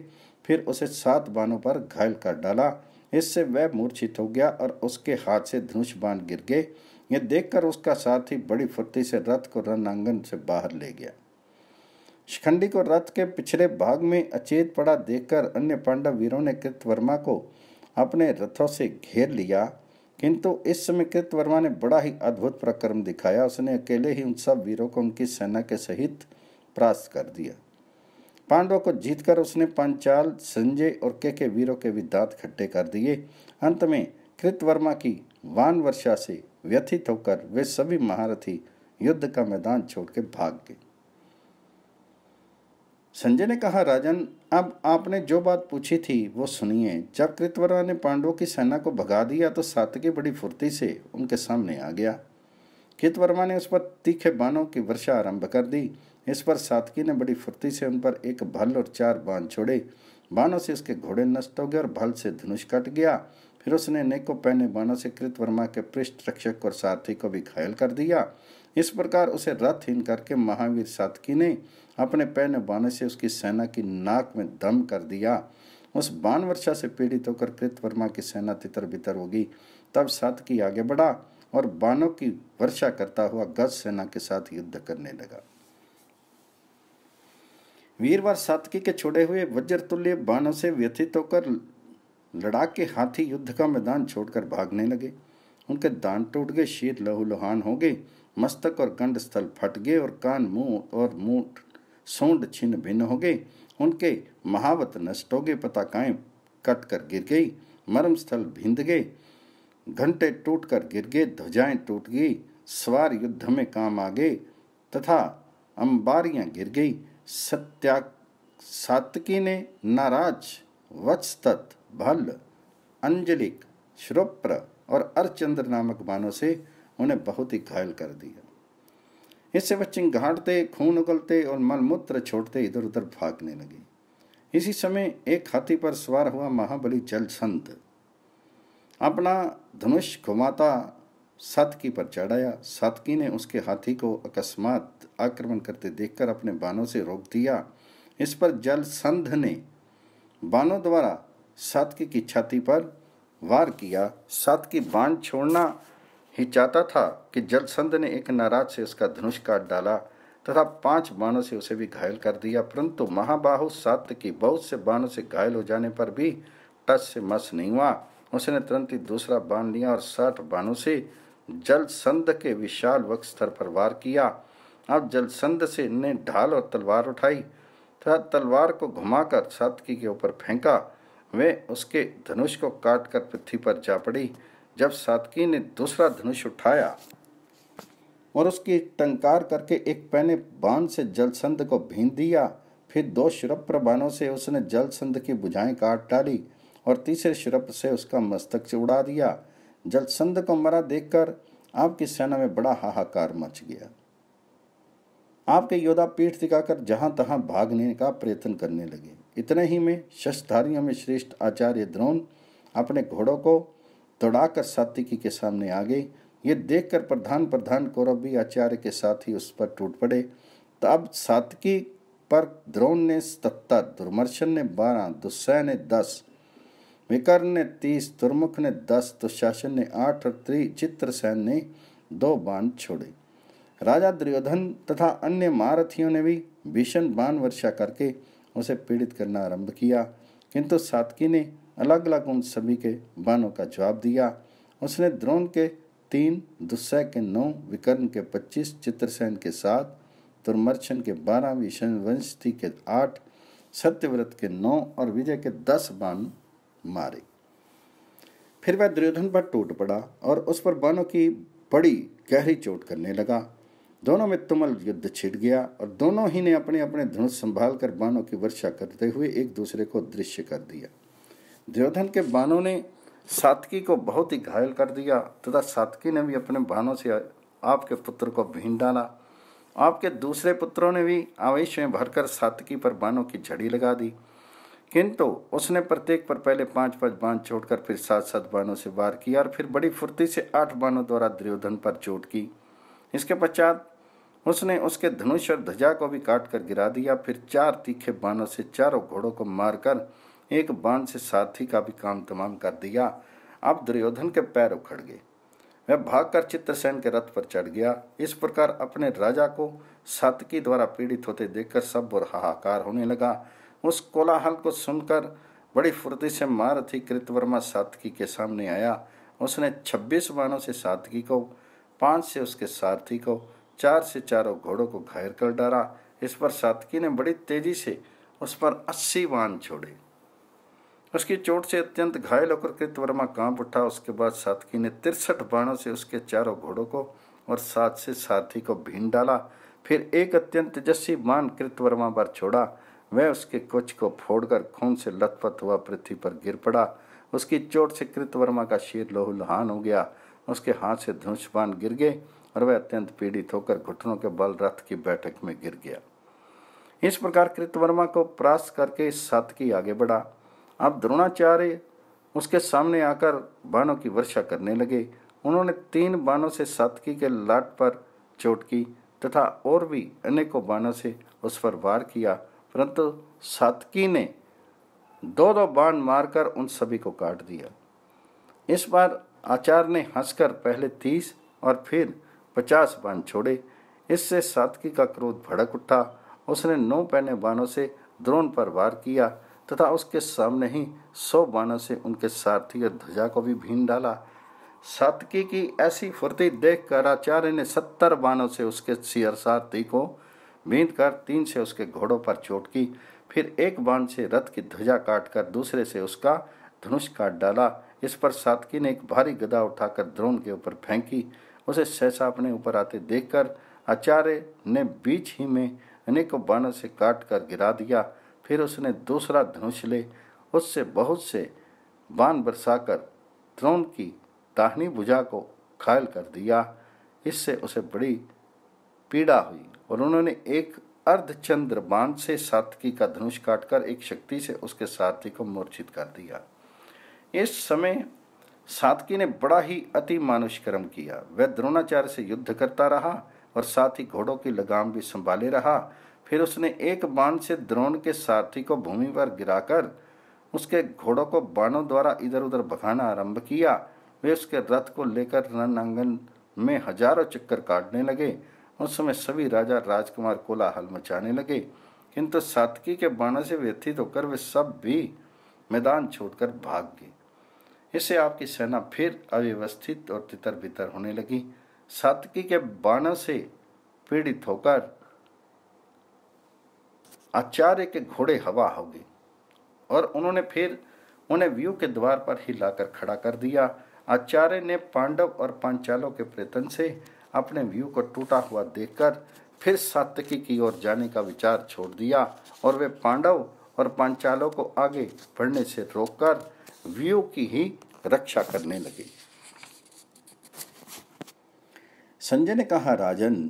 फिर उसे 7 बाणों पर घायल कर डाला। इससे वह मूर्छित हो गया और उसके हाथ से धनुष बाण गिर गए। यह देखकर उसका साथी बड़ी फुर्ती से रथ को रणांगन से बाहर ले गया। शिखंडी को रथ के पिछले भाग में अचेत पड़ा देखकर अन्य पांडव वीरों ने कृतवर्मा को अपने रथों से घेर लिया, किंतु इस समय कृतवर्मा ने बड़ा ही अद्भुत पराक्रम दिखाया। उसने अकेले ही उन सब वीरों को उनकी सेना के सहित परास्त कर दिया। पांडवों को जीतकर उसने पांचाल, संजय और के वीरों के भी दांत खट्टे कर दिए। अंत में कृतवर्मा की वान वर्षा से व्यथित होकर वे सभी महारथी युद्ध का मैदान छोड़ के भाग गए। संजय ने कहा, राजन, अब आपने जो बात पूछी थी वो सुनिए। जब कृतवर्मा ने पांडवों की सेना को भगा दिया तो सात्यकी बड़ी फुर्ती से उनके सामने आ गया। कृतवर्मा ने उस पर तीखे बाणों की वर्षा आरंभ कर दी। इस पर सात्यकी ने बड़ी फुर्ती से उन पर एक भल और 4 बाण छोड़े। बाणों से उसके घोड़े नष्ट हो गए और भल से धनुष कट गया। फिर उसने अनेकों पहने बाणों से कृतवर्मा के पृष्ठ रक्षक और सारथी को भी घायल कर दिया। इस प्रकार उसे रथहीन करके महावीर सात्यकी ने अपने पहने बाणों से उसकी सेना की नाक में दम कर दिया। उस बाण वर्षा से पीड़ित होकर कृतवर्मा की सेना तितर बितर होगी। तब सात्यकी आगे बढ़ा और बाणों की वर्षा करता हुआ गज सेना के साथ युद्ध करने लगा। वीरवार सात्यकी के छोड़े हुए वज्रतुल्य बाणों से व्यथित होकर लड़ाके हाथी युद्ध का मैदान छोड़कर भागने लगे। उनके दांत टूट गए, शीर लहूलुहान हो गए, मस्तक और गंड स्थल फट गए और कान, मुंह और मुंह सूंड छिन्न भिन्न हो गए। उनके महावत नष्ट हो गए, पताकाएं कट कर गिर गई, मर्म स्थल भिंद गए, घंटे टूट कर गिर गए, ध्वजाएं टूट गई, सवार युद्ध में काम आ गए तथा अंबारियां गिर गई। सात्यकी ने नाराज, वत्सतत, भल, अंजलिक, श्रुप्र और अर्चंद्र नामक बाणों से उन्हें बहुत ही घायल कर दिया। इससे वह चिंगाड़ते, खून उगलते और मलमूत्र छोड़ते इधर उधर भागने लगे। इसी समय एक हाथी पर सवार हुआ महाबली जलसंध अपना धनुष घुमाता सात्यकी पर चढ़ाया। सात्यकी ने उसके हाथी को अकस्मात आक्रमण करते देखकर अपने बाणों से रोक दिया। इस पर जलसंध ने बाणों द्वारा सात्यकी की छाती पर वार किया। सात्यकी बाण छोड़ना ही चाहता था कि जलसंध ने एक नाराज से उसका धनुष काट डाला तथा 5 बाणों से उसे भी घायल कर दिया। परंतु महाबाहु सात्यकी बहुत से बाणों से घायल हो जाने पर भी टस से मस नहीं हुआ। उसने तुरंत ही दूसरा बाण लिया और 60 बाणों से जलसंध के विशाल वक्षस्थल पर वार किया। अब जलसंध से ने ढाल और तलवार उठाई तथा तलवार को घुमाकर सात्यकी के ऊपर फेंका। वे उसके धनुष को काटकर पृथ्वी पर जा पड़ी। जब सात्यकी ने दूसरा धनुष उठाया और उसकी टंकार करके एक पहने बाण से जलसंध को भीन दिया, फिर 2 शुरप्र बाणों से उसने जलसंध की भुजाएं काट डाली और तीसरे शुरप्र से उसका मस्तक से उड़ा दिया। जलसंध को मरा देखकर आपकी सेना में बड़ा हाहाकार मच गया। आपके योद्धा पीठ दिखाकर जहां तहां भागने का प्रयत्न करने लगे। इतने ही में शस्त्रधारियों में श्रेष्ठ आचार्य द्रोण अपने घोड़ों को दौड़ाकर सात्यकी के सामने आ गए। ये देखकर प्रधान कौरव भी आचार्य के साथ ही उस पर टूट पड़े। तब सात्यकी पर द्रोण ने 77, दुर्मर्शन ने 12, दुस्सह ने 10, विकर्ण ने 30, दुर्मुख ने 10, दुशासन ने 8 और चित्रसेन ने 2 बाण छोड़े। राजा दुर्योधन तथा अन्य महारथियों ने भी भीषण बाण वर्षा करके उसे पीड़ित करना आरंभ किया, किंतु सात्यकी ने अलग अलग उन सभी के बाणों का जवाब दिया। उसने द्रोण के 3, दुस्सह के 9, विकर्ण के 25, चित्रसेन के 7, दुर्मर्शन के 12, विषंवंशी के 8, सत्यव्रत के 9 और विजय के 10 बाण मारे। फिर वह दुर्योधन पर टूट पड़ा और उस पर बाणों की बड़ी गहरी चोट करने लगा। दोनों में तुमुल युद्ध छिड़ गया और दोनों ही ने अपने अपने धनुष संभाल कर बाणों की वर्षा करते हुए एक दूसरे को दृश्य कर दिया। दुर्योधन के बाणों ने सात्विकी को बहुत ही घायल कर दिया तथा सात्विकी ने भी अपने बाणों से आपके पुत्र को भीन डाला। आपके दूसरे पुत्रों ने भी आवेश में भरकर सात्विकी पर बाणों की झड़ी लगा दी, किंतु उसने प्रत्येक पर पहले 5-5 बाण छोड़कर फिर 7-7 बाणों से वार किया और फिर बड़ी फुर्ती से 8 बाणों द्वारा दुर्योधन पर चोट की। इसके पश्चात उसने उसके धनुष और ध्वजा को भी काट कर गिरा दिया। फिर 4 तीखे बाणों से चारों घोड़ों को मारकर एक बाण से सारथी का भी काम तमाम कर दिया। अब दुर्योधन के पैर उखड़ गए। वह भागकर चित्रसेन के रथ पर चढ़ गया। इस प्रकार अपने राजा को सात्विकी द्वारा पीड़ित होते देखकर सब और हाहाकार होने लगा। उस कोलाहल को सुनकर बड़ी फुर्ती से महारथी कृतवर्मा सात्विकी के सामने आया। उसने 26 बाणों से सात्विकी को, 5 से उसके सारथी को, 4 से चारों घोड़ों को घायल कर डाला। इस पर सात्विकी ने बड़ी तेजी से उस पर 80 बाण छोड़े। उसकी चोट से अत्यंत घायल होकर कृतवर्मा कांप उठा। उसके बाद सात्विकी ने 63 बाणों से उसके चारों घोड़ों को और 7 से सारथी को भीन डाला। फिर एक अत्यंत तेजस्वी बाण कृतवर्मा पर छोड़ा। वह उसके कुछ को फोड़कर खून से लथपथ हुआ पृथ्वी पर गिर पड़ा। उसकी चोट से कृतवर्मा का शीर लहूलुहान हो गया। उसके हाथ से धनुष बाण गिर गए और वह अत्यंत पीड़ित होकर घुटनों के बल रथ की बैठक में गिर गया। इस प्रकार कृतवर्मा को परास्त करके सात्विकी आगे बढ़ा। अब द्रोणाचार्य उसके सामने आकर बाणों की वर्षा करने लगे। उन्होंने 3 बाणों से सात्विकी के लाट पर चोट की तथा और भी अनेकों बाणों से उस पर वार किया, परंतु सात्विकी ने 2-2 बाण मारकर उन सभी को काट दिया। इस बार आचार्य ने हंसकर पहले 30 और फिर 50 बाण छोड़े। इससे सात्विकी का क्रोध भड़क उठा। उसने 9 पहने बाणों से द्रोण पर वार किया तथा उसके सामने ही 100 बाणों से उनके सारथी और ध्वजा को भी भीन डाला। सात्विकी की ऐसी फुर्ती देखकर आचार्य ने 70 बाणों से उसके सारथी को बींध कर 3 से उसके घोड़ों पर चोट की। फिर 1 बाण से रथ की ध्वजा काटकर दूसरे से उसका धनुष काट डाला। इस पर सात्विकी ने एक भारी गदा उठाकर द्रोण के ऊपर फेंकी। उसे सहसा अपने ऊपर आते देखकर आचार्य ने बीच ही में अनेकों बाणों से काट कर गिरा दिया। फिर उसने दूसरा धनुष ले उससे बहुत से बाण बरसाकर द्रोण की दाहिनी भुजा को घायल कर दिया। इससे उसे बड़ी पीड़ा हुई और उन्होंने एक अर्धचंद्र बाण से सात्विकी का धनुष काटकर एक शक्ति से उसके सारथी को मूर्छित कर दिया। इस समय सात्विकी ने बड़ा ही अति मानुष कर्म किया। वह द्रोणाचार्य से युद्ध करता रहा और साथ ही घोड़ों की लगाम भी संभाले रहा। फिर उसने 1 बाण से द्रोण के सारथी को भूमि पर गिराकर उसके घोड़ों को बाणों द्वारा इधर उधर भगाना आरंभ किया। वे उसके रथ को लेकर रणांगन में हजारों चक्कर काटने लगे। उस समय सभी राजा राजकुमार कोलाहल मचाने लगे, किंतु सात्विकी के बाणों से व्यथित होकर वे सब भी मैदान छोड़कर भाग गए। इससे आपकी सेना फिर अव्यवस्थित और तितर बितर होने लगी। सात्विकी के बाणों से पीड़ित होकर आचार्य के घोड़े हवा हो गए और उन्होंने फिर उन्हें व्यू के द्वार पर ही लाकर खड़ा कर दिया। आचार्य ने पांडव और पांचालों के प्रयत्न से अपने व्यू को टूटा हुआ देखकर फिर सात्विकी की ओर जाने का विचार छोड़ दिया और वे पांडव और पांचालों को आगे बढ़ने से रोककर व्यू की ही रक्षा करने लगे। संजय ने कहा, राजन,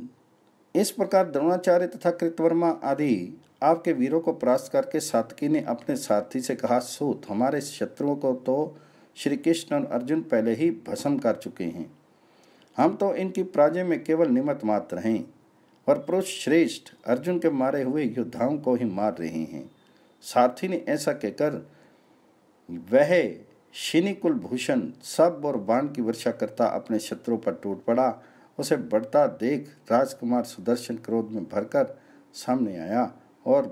इस प्रकार द्रोणाचार्य तथा कृतवर्मा आदि आपके वीरों को परास्त करके सात्विकी ने अपने सारथी से कहा, सूत, हमारे शत्रुओं को तो श्री कृष्ण और अर्जुन पहले ही भस्म कर चुके हैं। हम तो इनकी पराजय में केवल निमित्त मात्र हैं और पुरुष श्रेष्ठ अर्जुन के मारे हुए योद्धाओं को ही मार रहे हैं। सारथी ने ऐसा कहकर वह शिनी कुलभूषण सब और बाण की वर्षा करता अपने शत्रु पर टूट पड़ा। उसे बढ़ता देख राजकुमार सुदर्शन क्रोध में भरकर सामने आया और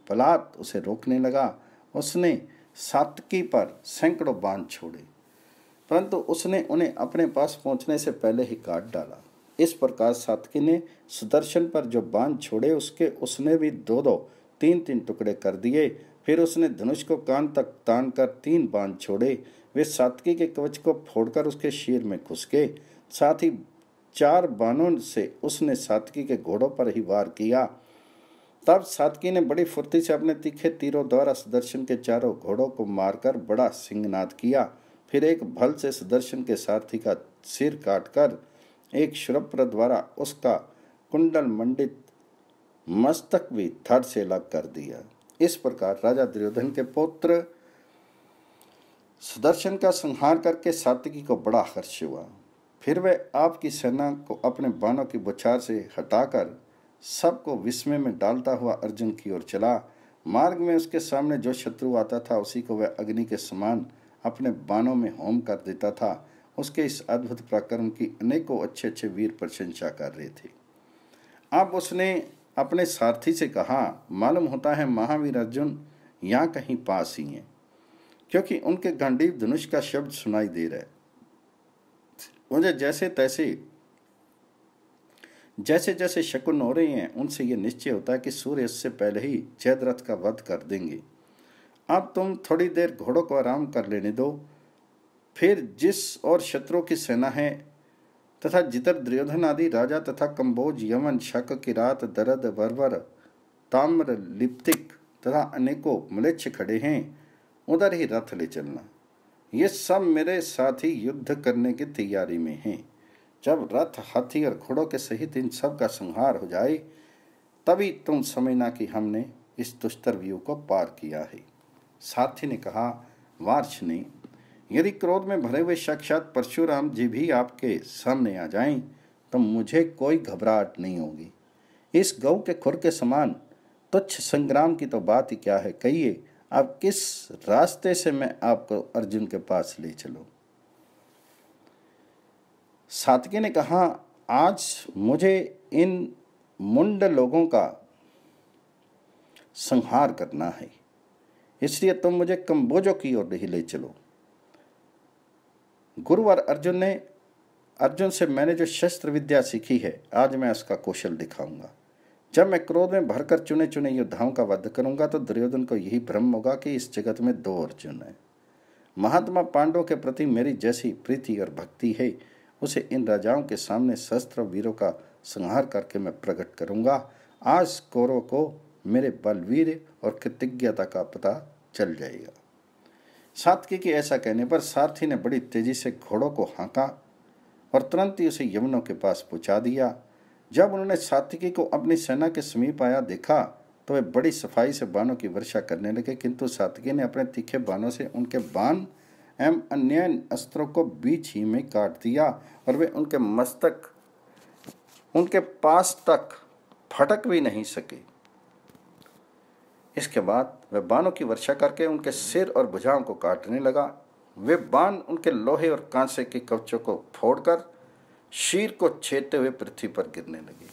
बलात् उसे रोकने लगा। उसने सात्विकी पर सैकड़ों बाण छोड़े, परंतु उसने उन्हें अपने पास पहुंचने से पहले ही काट डाला। इस प्रकार सात्विकी ने सुदर्शन पर जो बाण छोड़े उसने भी 2-2, 3-3 टुकड़े कर दिए। फिर उसने धनुष को कान तक तानकर 3 बाण छोड़े। वे सात्विकी के कवच को फोड़कर उसके शीर में घुस गए। साथ ही 4 बाणों से उसने सात्विकी के घोड़ों पर ही वार किया। तब सात्विकी ने बड़ी फुर्ती से अपने तीखे तीरों द्वारा सुदर्शन के चारों घोड़ों को मारकर बड़ा सिंहनाद किया। फिर एक भल से सुदर्शन के सारथी का सिर काटकर एक शूरप्र द्वारा उसका कुंडल मंडित मस्तक भी धड़ से अलग कर दिया। इस प्रकार राजा दुर्योधन के पुत्र सुदर्शन का संहार करके सात्विकी को बड़ा हर्ष हुआ। फिर वह आपकी सेना को अपने बाणों की बौछार से हटाकर सबको विस्मय में डालता हुआ अर्जुन की ओर चला। मार्ग में उसके सामने जो शत्रु आता था उसी को वह अग्नि के समान अपने बाणों में होम कर देता था। उसके इस अद्भुत पराक्रम की अनेकों अच्छे अच्छे वीर प्रशंसा कर रहे थे। अब उसने अपने सारथी से कहा, मालूम होता है महावीर अर्जुन यहाँ कहीं पास ही हैं, क्योंकि उनके गांडीव धनुष का शब्द सुनाई दे रहा है। मुझे जैसे जैसे शकुन हो रहे हैं उनसे यह निश्चय होता है कि सूर्य इससे पहले ही जयद्रथ का वध कर देंगे। अब तुम थोड़ी देर घोड़ों को आराम कर लेने दो। फिर जिस और शत्रुओं की सेना है तथा जिधर दुर्योधन आदि राजा तथा कंबोज यमन शक किरात दरद वरवर ताम्र लिप्तिक तथा अनेकों म्लेच्छ खड़े हैं उधर ही रथ ले चलना। ये सब मेरे साथ ही युद्ध करने की तैयारी में हैं। जब रथ हाथी और घोड़ों के सहित इन सब का संहार हो जाए तभी तुम समझना कि हमने इस दुष्तर व्यू को पार किया है। सारथी ने कहा, वार्ष्णेय, यदि क्रोध में भरे हुए साक्षात परशुराम जी भी आपके सामने आ जाएं तो मुझे कोई घबराहट नहीं होगी। इस गऊ के खुर के समान तुच्छ संग्राम की तो बात ही क्या है। कहिए, अब किस रास्ते से मैं आपको अर्जुन के पास ले चलूं? सात्विकी ने कहा, आज मुझे इन मुंड लोगों का संहार करना है, इसलिए तुम मुझे कंबोजों की ओर ही ले चलो। गुरुवार अर्जुन से मैंने जो शस्त्र विद्या सीखी है आज मैं उसका कौशल दिखाऊंगा। जब मैं क्रोध में भरकर चुने चुने योद्धाओं का वध करूंगा तो दुर्योधन को यही भ्रम होगा कि इस जगत में 2 अर्जुन हैं। महात्मा पांडवों के प्रति मेरी जैसी प्रीति और भक्ति है उसे इन राजाओं के सामने शस्त्र वीरों का संहार करके मैं प्रकट करूंगा। आज कौरव को मेरे बलवीर और कृतज्ञता का पता चल जाएगा। सात्विकी के ऐसा कहने पर सारथी ने बड़ी तेजी से घोड़ों को हाँका और तुरंत ही उसे यवनों के पास पहुंचा दिया। जब उन्होंने सात्विकी को अपनी सेना के समीप आया देखा तो वे बड़ी सफाई से बाणों की वर्षा करने लगे, किंतु सात्विकी ने अपने तीखे बाणों से उनके बाण एवं अन्य अस्त्रों को बीच ही में काट दिया और वे उनके पास तक फटक भी नहीं सके। इसके बाद वह बाणों की वर्षा करके उनके सिर और भुजाओं को काटने लगा। वे बाण उनके लोहे और कांसे के कवचों को फोड़कर शीर को छेदते हुए पृथ्वी पर गिरने लगे।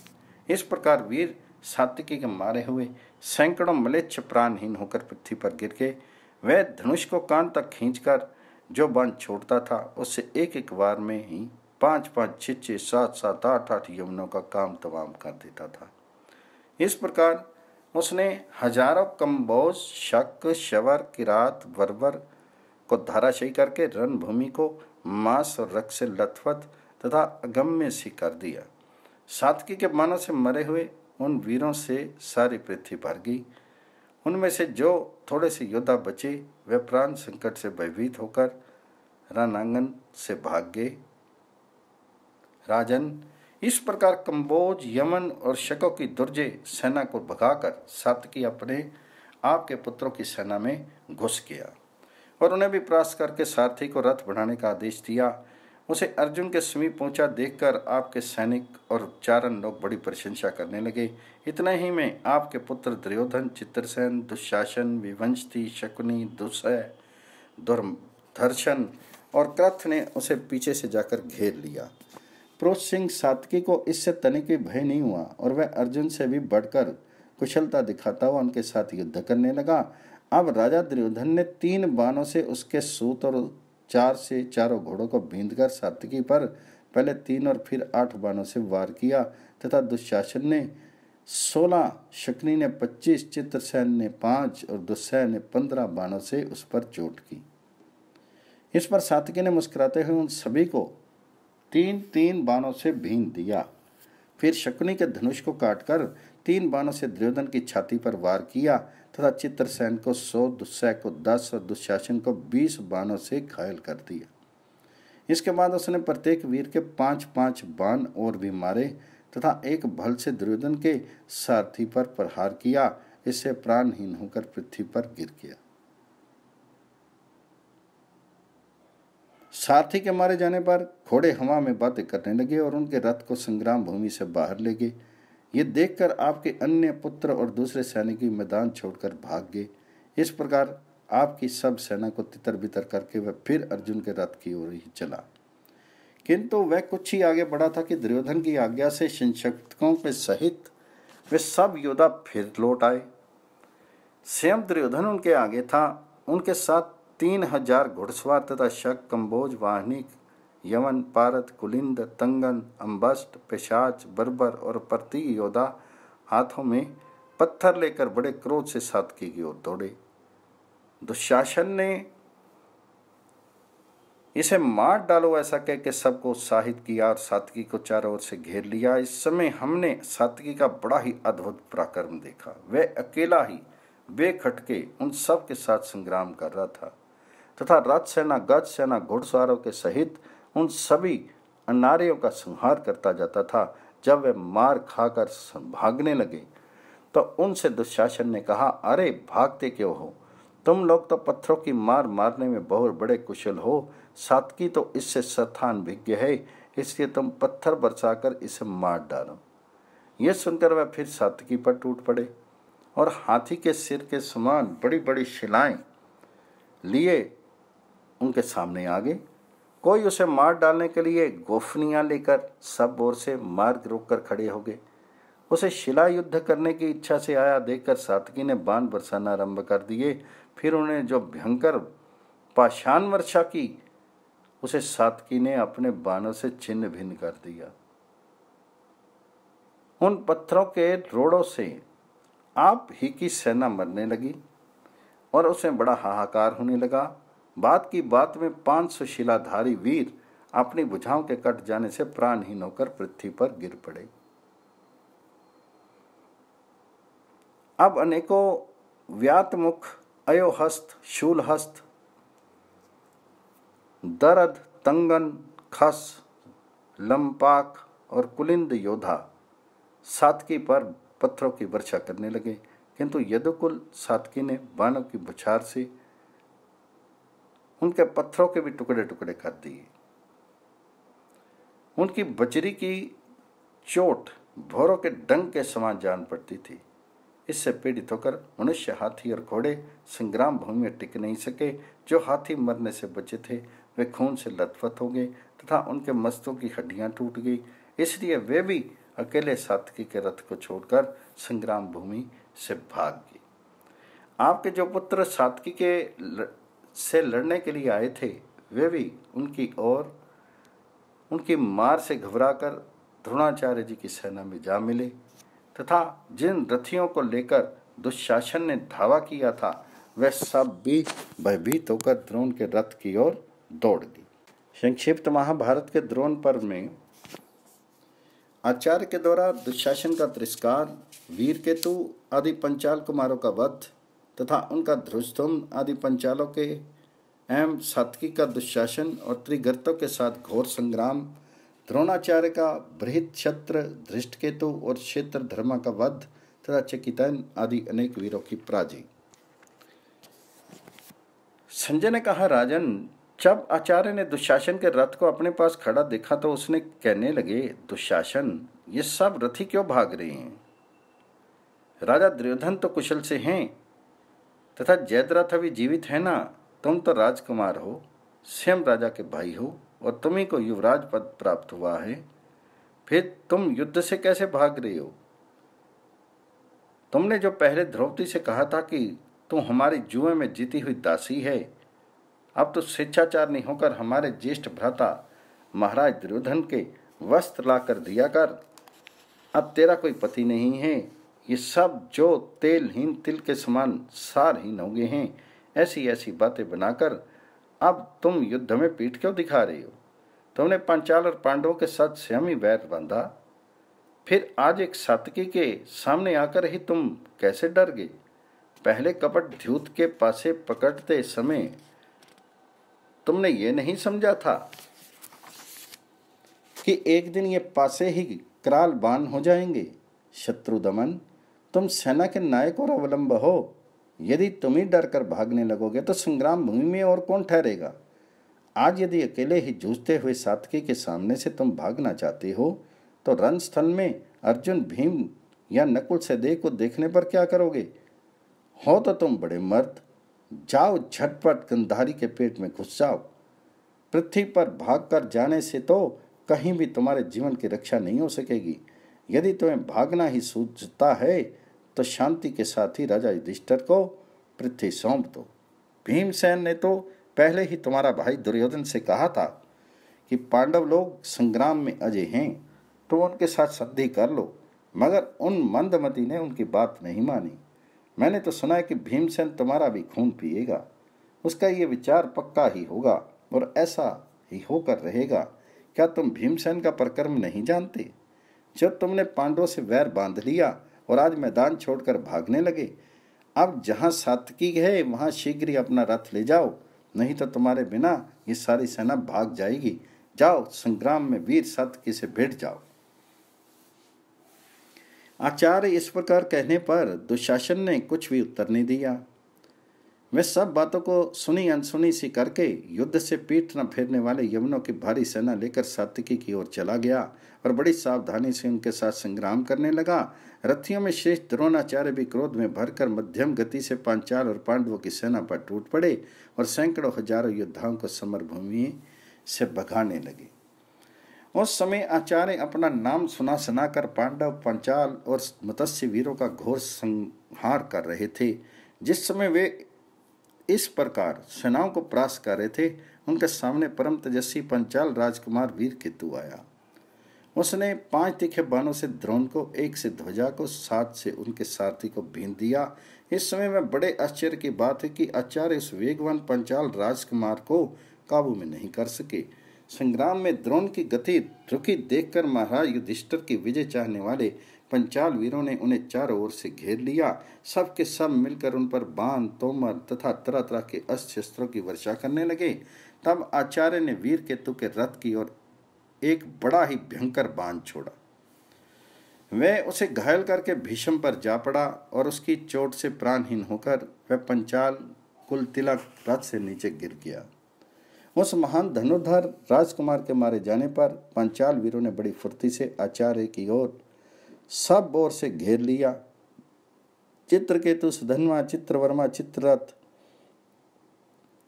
इस प्रकार वीर सात्विकी के मारे हुए सैकड़ों म्लेच्छ प्राणहीन होकर पृथ्वी पर गिर गए। वह धनुष को कान तक खींचकर जो बाण छोड़ता था उससे एक एक बार में ही 5-5, 6-6, 7-7, 8-8 यवनों का काम तमाम कर देता था। इस प्रकार उसने हजारों कंबोज शक शवर किरात वरवर को धाराशायी करके रणभूमि को मांस और रक्त से लथपथ तथा अगम्य सी कर दिया। सात्विकी के बाणों से मरे हुए उन वीरों से सारी पृथ्वी भर गई। उनमें से जो थोड़े से योद्धा बचे वे प्राण संकट से भयभीत होकर रणांगन से भाग गए। राजन, इस प्रकार कंबोज यमन और शकों की दुर्जय सेना को भगाकर सात्विकी अपने आपके पुत्रों की सेना में घुस गया और उन्हें भी परास्त करके सारथी को रथ बढ़ाने का आदेश दिया। उसे अर्जुन के समीप पहुंचा देखकर आपके सैनिक और चारण लोग बड़ी प्रशंसा करने लगे। इतने ही में आपके पुत्र दुर्योधन, चित्रसेन, दुशासन, विवंशती, शकुनी, दुस्सह, दुर्धर्षण और कृथ ने उसे पीछे से जाकर घेर लिया। पुरुष सिंह सात्विकी को इससे तनिक भी भय नहीं हुआ और वह अर्जुन से भी बढ़कर कुशलता दिखाता हुआ उनके साथ युद्ध करने लगा। अब राजा दुर्योधन ने 3 बाणों से उसके सूत और 4 से चारों घोड़ों को बींधकर सात्विकी पर पहले 3 और फिर 8 बाणों से वार किया तथा दुशासन ने 16, शकुनी ने 25, चित्रसेन ने 5 और दुस्सह ने 15 बाणों से उस पर चोट की। इस पर सात्विकी ने मुस्कुराते हुए उन सभी को तीन तीन बाणों से भीन दिया। फिर शकुनी के धनुष को काटकर 3 बाणों से दुर्योधन की छाती पर वार किया तथा चित्रसेन को 100, दुस्सह को 10 और दुशासन को 20 बाणों से घायल कर दिया। इसके बाद उसने प्रत्येक वीर के 5-5 बाण और भी मारे तथा एक भल से दुर्योधन के सारथी पर प्रहार किया। इससे प्राणहीन होकर पृथ्वी पर गिर गया। सारथी के मारे जाने पर घोड़े हवा में बातें करने लगे और उनके रथ को संग्राम भूमि से बाहर ले गए। ये देखकर आपके अन्य पुत्र और दूसरे सैनिक मैदान छोड़कर भाग गए। इस प्रकार आपकी सब सेना को तितर बितर करके वह फिर अर्जुन के रथ की ओर ही चला। किंतु वह कुछ ही आगे बढ़ा था कि दुर्योधन की आज्ञा से संक्षिप्तकों के सहित वे सब योद्धा फिर लौट आए। स्वयं दुर्योधन उनके आगे था। उनके साथ 3000 घुड़सवार तथा शक, कंबोज, वाहनिक, यवन, पारत, कुलिंद, तंगन, अम्बस्ट, पेशाच, बर्बर और प्रति योद्धा हाथों में पत्थर लेकर बड़े क्रोध से सात्विकी की ओर दौड़े। दुशासन ने इसे मार डालो ऐसा कह के सबको उत्साहित किया और सात्विकी को चारों ओर से घेर लिया। इस समय हमने सात्विकी का बड़ा ही अद्भुत पराक्रम देखा। वह अकेला ही बेखटके उन सब के साथ संग्राम कर रहा था तथा रथ सेना, गज सेना, घुड़सवारों के सहित उन सभी अनार्यों का संहार करता जाता था। जब वे मार खाकर भागने लगे तो उनसे दुशासन ने कहा, अरे भागते क्यों हो? तुम लोग तो पत्थरों की मार मारने में बहुत बड़े कुशल हो। सात्विकी तो इससे शतान भिज्ञ है, इसलिए तुम पत्थर बरसाकर इसे मार डालो। यह सुनकर वह फिर सात्विकी पर टूट पड़े और हाथी के सिर के समान बड़ी बड़ी शिलाएं लिए उनके सामने आ गए। कोई उसे मार डालने के लिए गोफनियां लेकर सब ओर से मार्ग रोककर खड़े हो गए। उसे शिला युद्ध करने की इच्छा से आया देखकर सात्विकी ने बाण बरसाना आरंभ कर दिए। फिर उन्हें जो भयंकर पाषाण वर्षा की, उसे सात्विकी ने अपने बाणों से छिन्न भिन्न कर दिया। उन पत्थरों के रोड़ों से आप ही की सेना मरने लगी और उसमें बड़ा हाहाकार होने लगा। बात की बात में 500 शिलाधारी वीर अपनी भुजाओं के कट जाने से प्राणहीन होकर पृथ्वी पर गिर पड़े। अब अनेकों व्यातमुख, अयोहस्त, शूलहस्त, दरद, तंगन, खस, लंपाक और कुलिंद योद्धा सात्विकी पर पत्थरों की वर्षा करने लगे। किंतु यदुकुल सात्विकी ने बाणों की बौछार से उनके पत्थरों के भी टुकड़े टुकड़े कर दिए। उनकी बजरी की चोट भौरों के डंक के समान जान पड़ती थी। इससे पीड़ित होकर मनुष्य, हाथी और घोड़े संग्राम भूमि में टिक नहीं सके। जो हाथी मरने से बचे थे वे खून से लथपथ हो गए तथा उनके मस्तों की हड्डियां टूट गई। इसलिए वे भी अकेले सात्विकी के रथ को छोड़कर संग्राम भूमि से भाग गए। आपके जो पुत्र सात्विकी से लड़ने के लिए आए थे वे भी उनकी ओर उनकी मार से घबराकर द्रोणाचार्य जी की सेना में जा मिले तथा जिन रथियों को लेकर दुशासन ने धावा किया था वे सब भी भयभीत होकर द्रोण के रथ की ओर दौड़ गए। संक्षिप्त महाभारत के द्रोण पर्व में आचार्य के द्वारा दुशासन का तिरस्कार, वीरकेतु आदि पंचाल कुमारों का वध तथा उनका ध्रुवस्तुम्न आदि पंचालों के एवं सात्विकी का दुशासन और त्रिगर्तों के साथ घोर संग्राम, द्रोणाचार्य का बृहत् क्षत्र धृष्टकेतु और क्षेत्र धर्मा का वध तथा चकितैन आदि अनेक वीरों की पराजय। संजय ने कहा, राजन, जब आचार्य ने दुशासन के रथ को अपने पास खड़ा देखा तो उसने कहने लगे, दुशासन, ये सब रथी क्यों भाग रहे हैं? राजा दुर्योधन तो कुशल से हैं तथा जयद्रथ अभी जीवित है ना। तुम तो राजकुमार हो, स्वयं राजा के भाई हो और तुम्ही को युवराज पद प्राप्त हुआ है, फिर तुम युद्ध से कैसे भाग रहे हो? तुमने जो पहले द्रौपदी से कहा था कि तू हमारी जुए में जीती हुई दासी है, अब तो स्वेच्छाचार नहीं होकर हमारे ज्येष्ठ भ्राता महाराज दुर्योधन के वस्त्र लाकर दिया कर। अब तेरा कोई पति नहीं है। ये सब जो तेलहीन तिल के समान सारहीन हो गए हैं, ऐसी ऐसी बातें बनाकर अब तुम युद्ध में पीठ क्यों दिखा रहे हो? तुमने पांचाल और पांडवों के साथ स्वयं ही वैर बांधा, फिर आज एक सात्विकी के सामने आकर ही तुम कैसे डर गए? पहले कपट द्यूत के पासे पकड़ते समय तुमने ये नहीं समझा था कि एक दिन ये पासे ही कराल बाण हो जाएंगे? शत्रुदमन, तुम सेना के नायक और अवलंब हो। यदि तुम ही डर कर भागने लगोगे तो संग्राम भूमि में और कौन ठहरेगा? आज यदि अकेले ही जूझते हुए सात्विकी के सामने से तुम भागना चाहते हो तो रणस्थल में अर्जुन, भीम या नकुल सहदेव को देखने पर क्या करोगे? हो तो तुम बड़े मर्द, जाओ झटपट गंधारी के पेट में घुस जाओ। पृथ्वी पर भागकर जाने से तो कहीं भी तुम्हारे जीवन की रक्षा नहीं हो सकेगी। यदि तुम्हें भागना ही सूझता है तो शांति के साथ ही राजा युधिष्ठिर को पृथ्वी सौंप दो। भीमसेन ने तो पहले ही तुम्हारा भाई दुर्योधन से कहा था कि पांडव लोग संग्राम में अजय हैं, तो उनके साथ संधि कर लो, मगर उन मंदमती ने उनकी बात नहीं मानी। मैंने तो सुना है कि भीमसेन तुम्हारा भी खून पिएगा। उसका ये विचार पक्का ही होगा और ऐसा ही होकर रहेगा। क्या तुम भीमसेन का पराक्रम नहीं जानते? जब तुमने पांडवों से वैर बांध लिया और आज मैदान छोड़कर भागने लगे, अब जहां सात्विकी है वहां शीघ्र ही अपना रथ ले जाओ, नहीं तो तुम्हारे बिना ये सारी सेना भाग जाएगी। जाओ, संग्राम में वीर सात्विकी से भिड़ जाओ। आचार्य इस प्रकार कहने पर दुशासन ने कुछ भी उत्तर नहीं दिया। वे सब बातों को सुनी अनसुनी सी करके युद्ध से पीठ न फेरने वाले यवनों की भारी सेना लेकर सात्विकी की ओर चला गया और बड़ी सावधानी से उनके साथ संग्राम करने लगा। रथियों में श्रेष्ठ द्रोणाचार्य भी क्रोध में भरकर मध्यम गति से पांचाल और पांडवों की सेना पर टूट पड़े और सैकड़ों हजारों योद्धाओं को समरभूमि से भगाने लगे। उस समय आचार्य अपना नाम सुनाकर पांडव, पांचाल और मत्स्य वीरों का घोर संहार कर रहे थे। जिस समय वे इस प्रकार सेनाओं को परास कर रहे थे, उनके सामने परम तेजस्वी पंचाल राजकुमार वीर केतु आया। उसने 5 तीखे बाणों से द्रोण को, 1 से ध्वजा को, 7 से उनके सारथी को बींध दिया। इस समय में बड़े आश्चर्य की बात है कि आचार्य इस वेगवान पंचाल राजकुमार को काबू में नहीं कर सके। संग्राम में द्रोण की गति रुकी देखकर महाराज युधिष्ठिर की विजय चाहने वाले पंचाल वीरों ने उन्हें चारों ओर से घेर लिया। सब के सब मिलकर उन पर बाण, तोमर तथा तरह तरह के अस्त्र शस्त्रों की वर्षा करने लगे। तब आचार्य ने वीर केतु के रथ की ओर एक बड़ा ही भयंकर बाण छोड़ा। वह उसे घायल करके भीष्म पर जा पड़ा और उसकी चोट से प्राणहीन होकर वह पंचाल कुलतिलक रथ से नीचे गिर गया। उस महान धनुर्धर राजकुमार के मारे जाने पर पंचाल वीरों ने बड़ी फुर्ती से आचार्य की ओर सब ओर से घेर लिया। चित्रकेतु, सुधन्वा, चित्रवर्मा, चित्ररथ,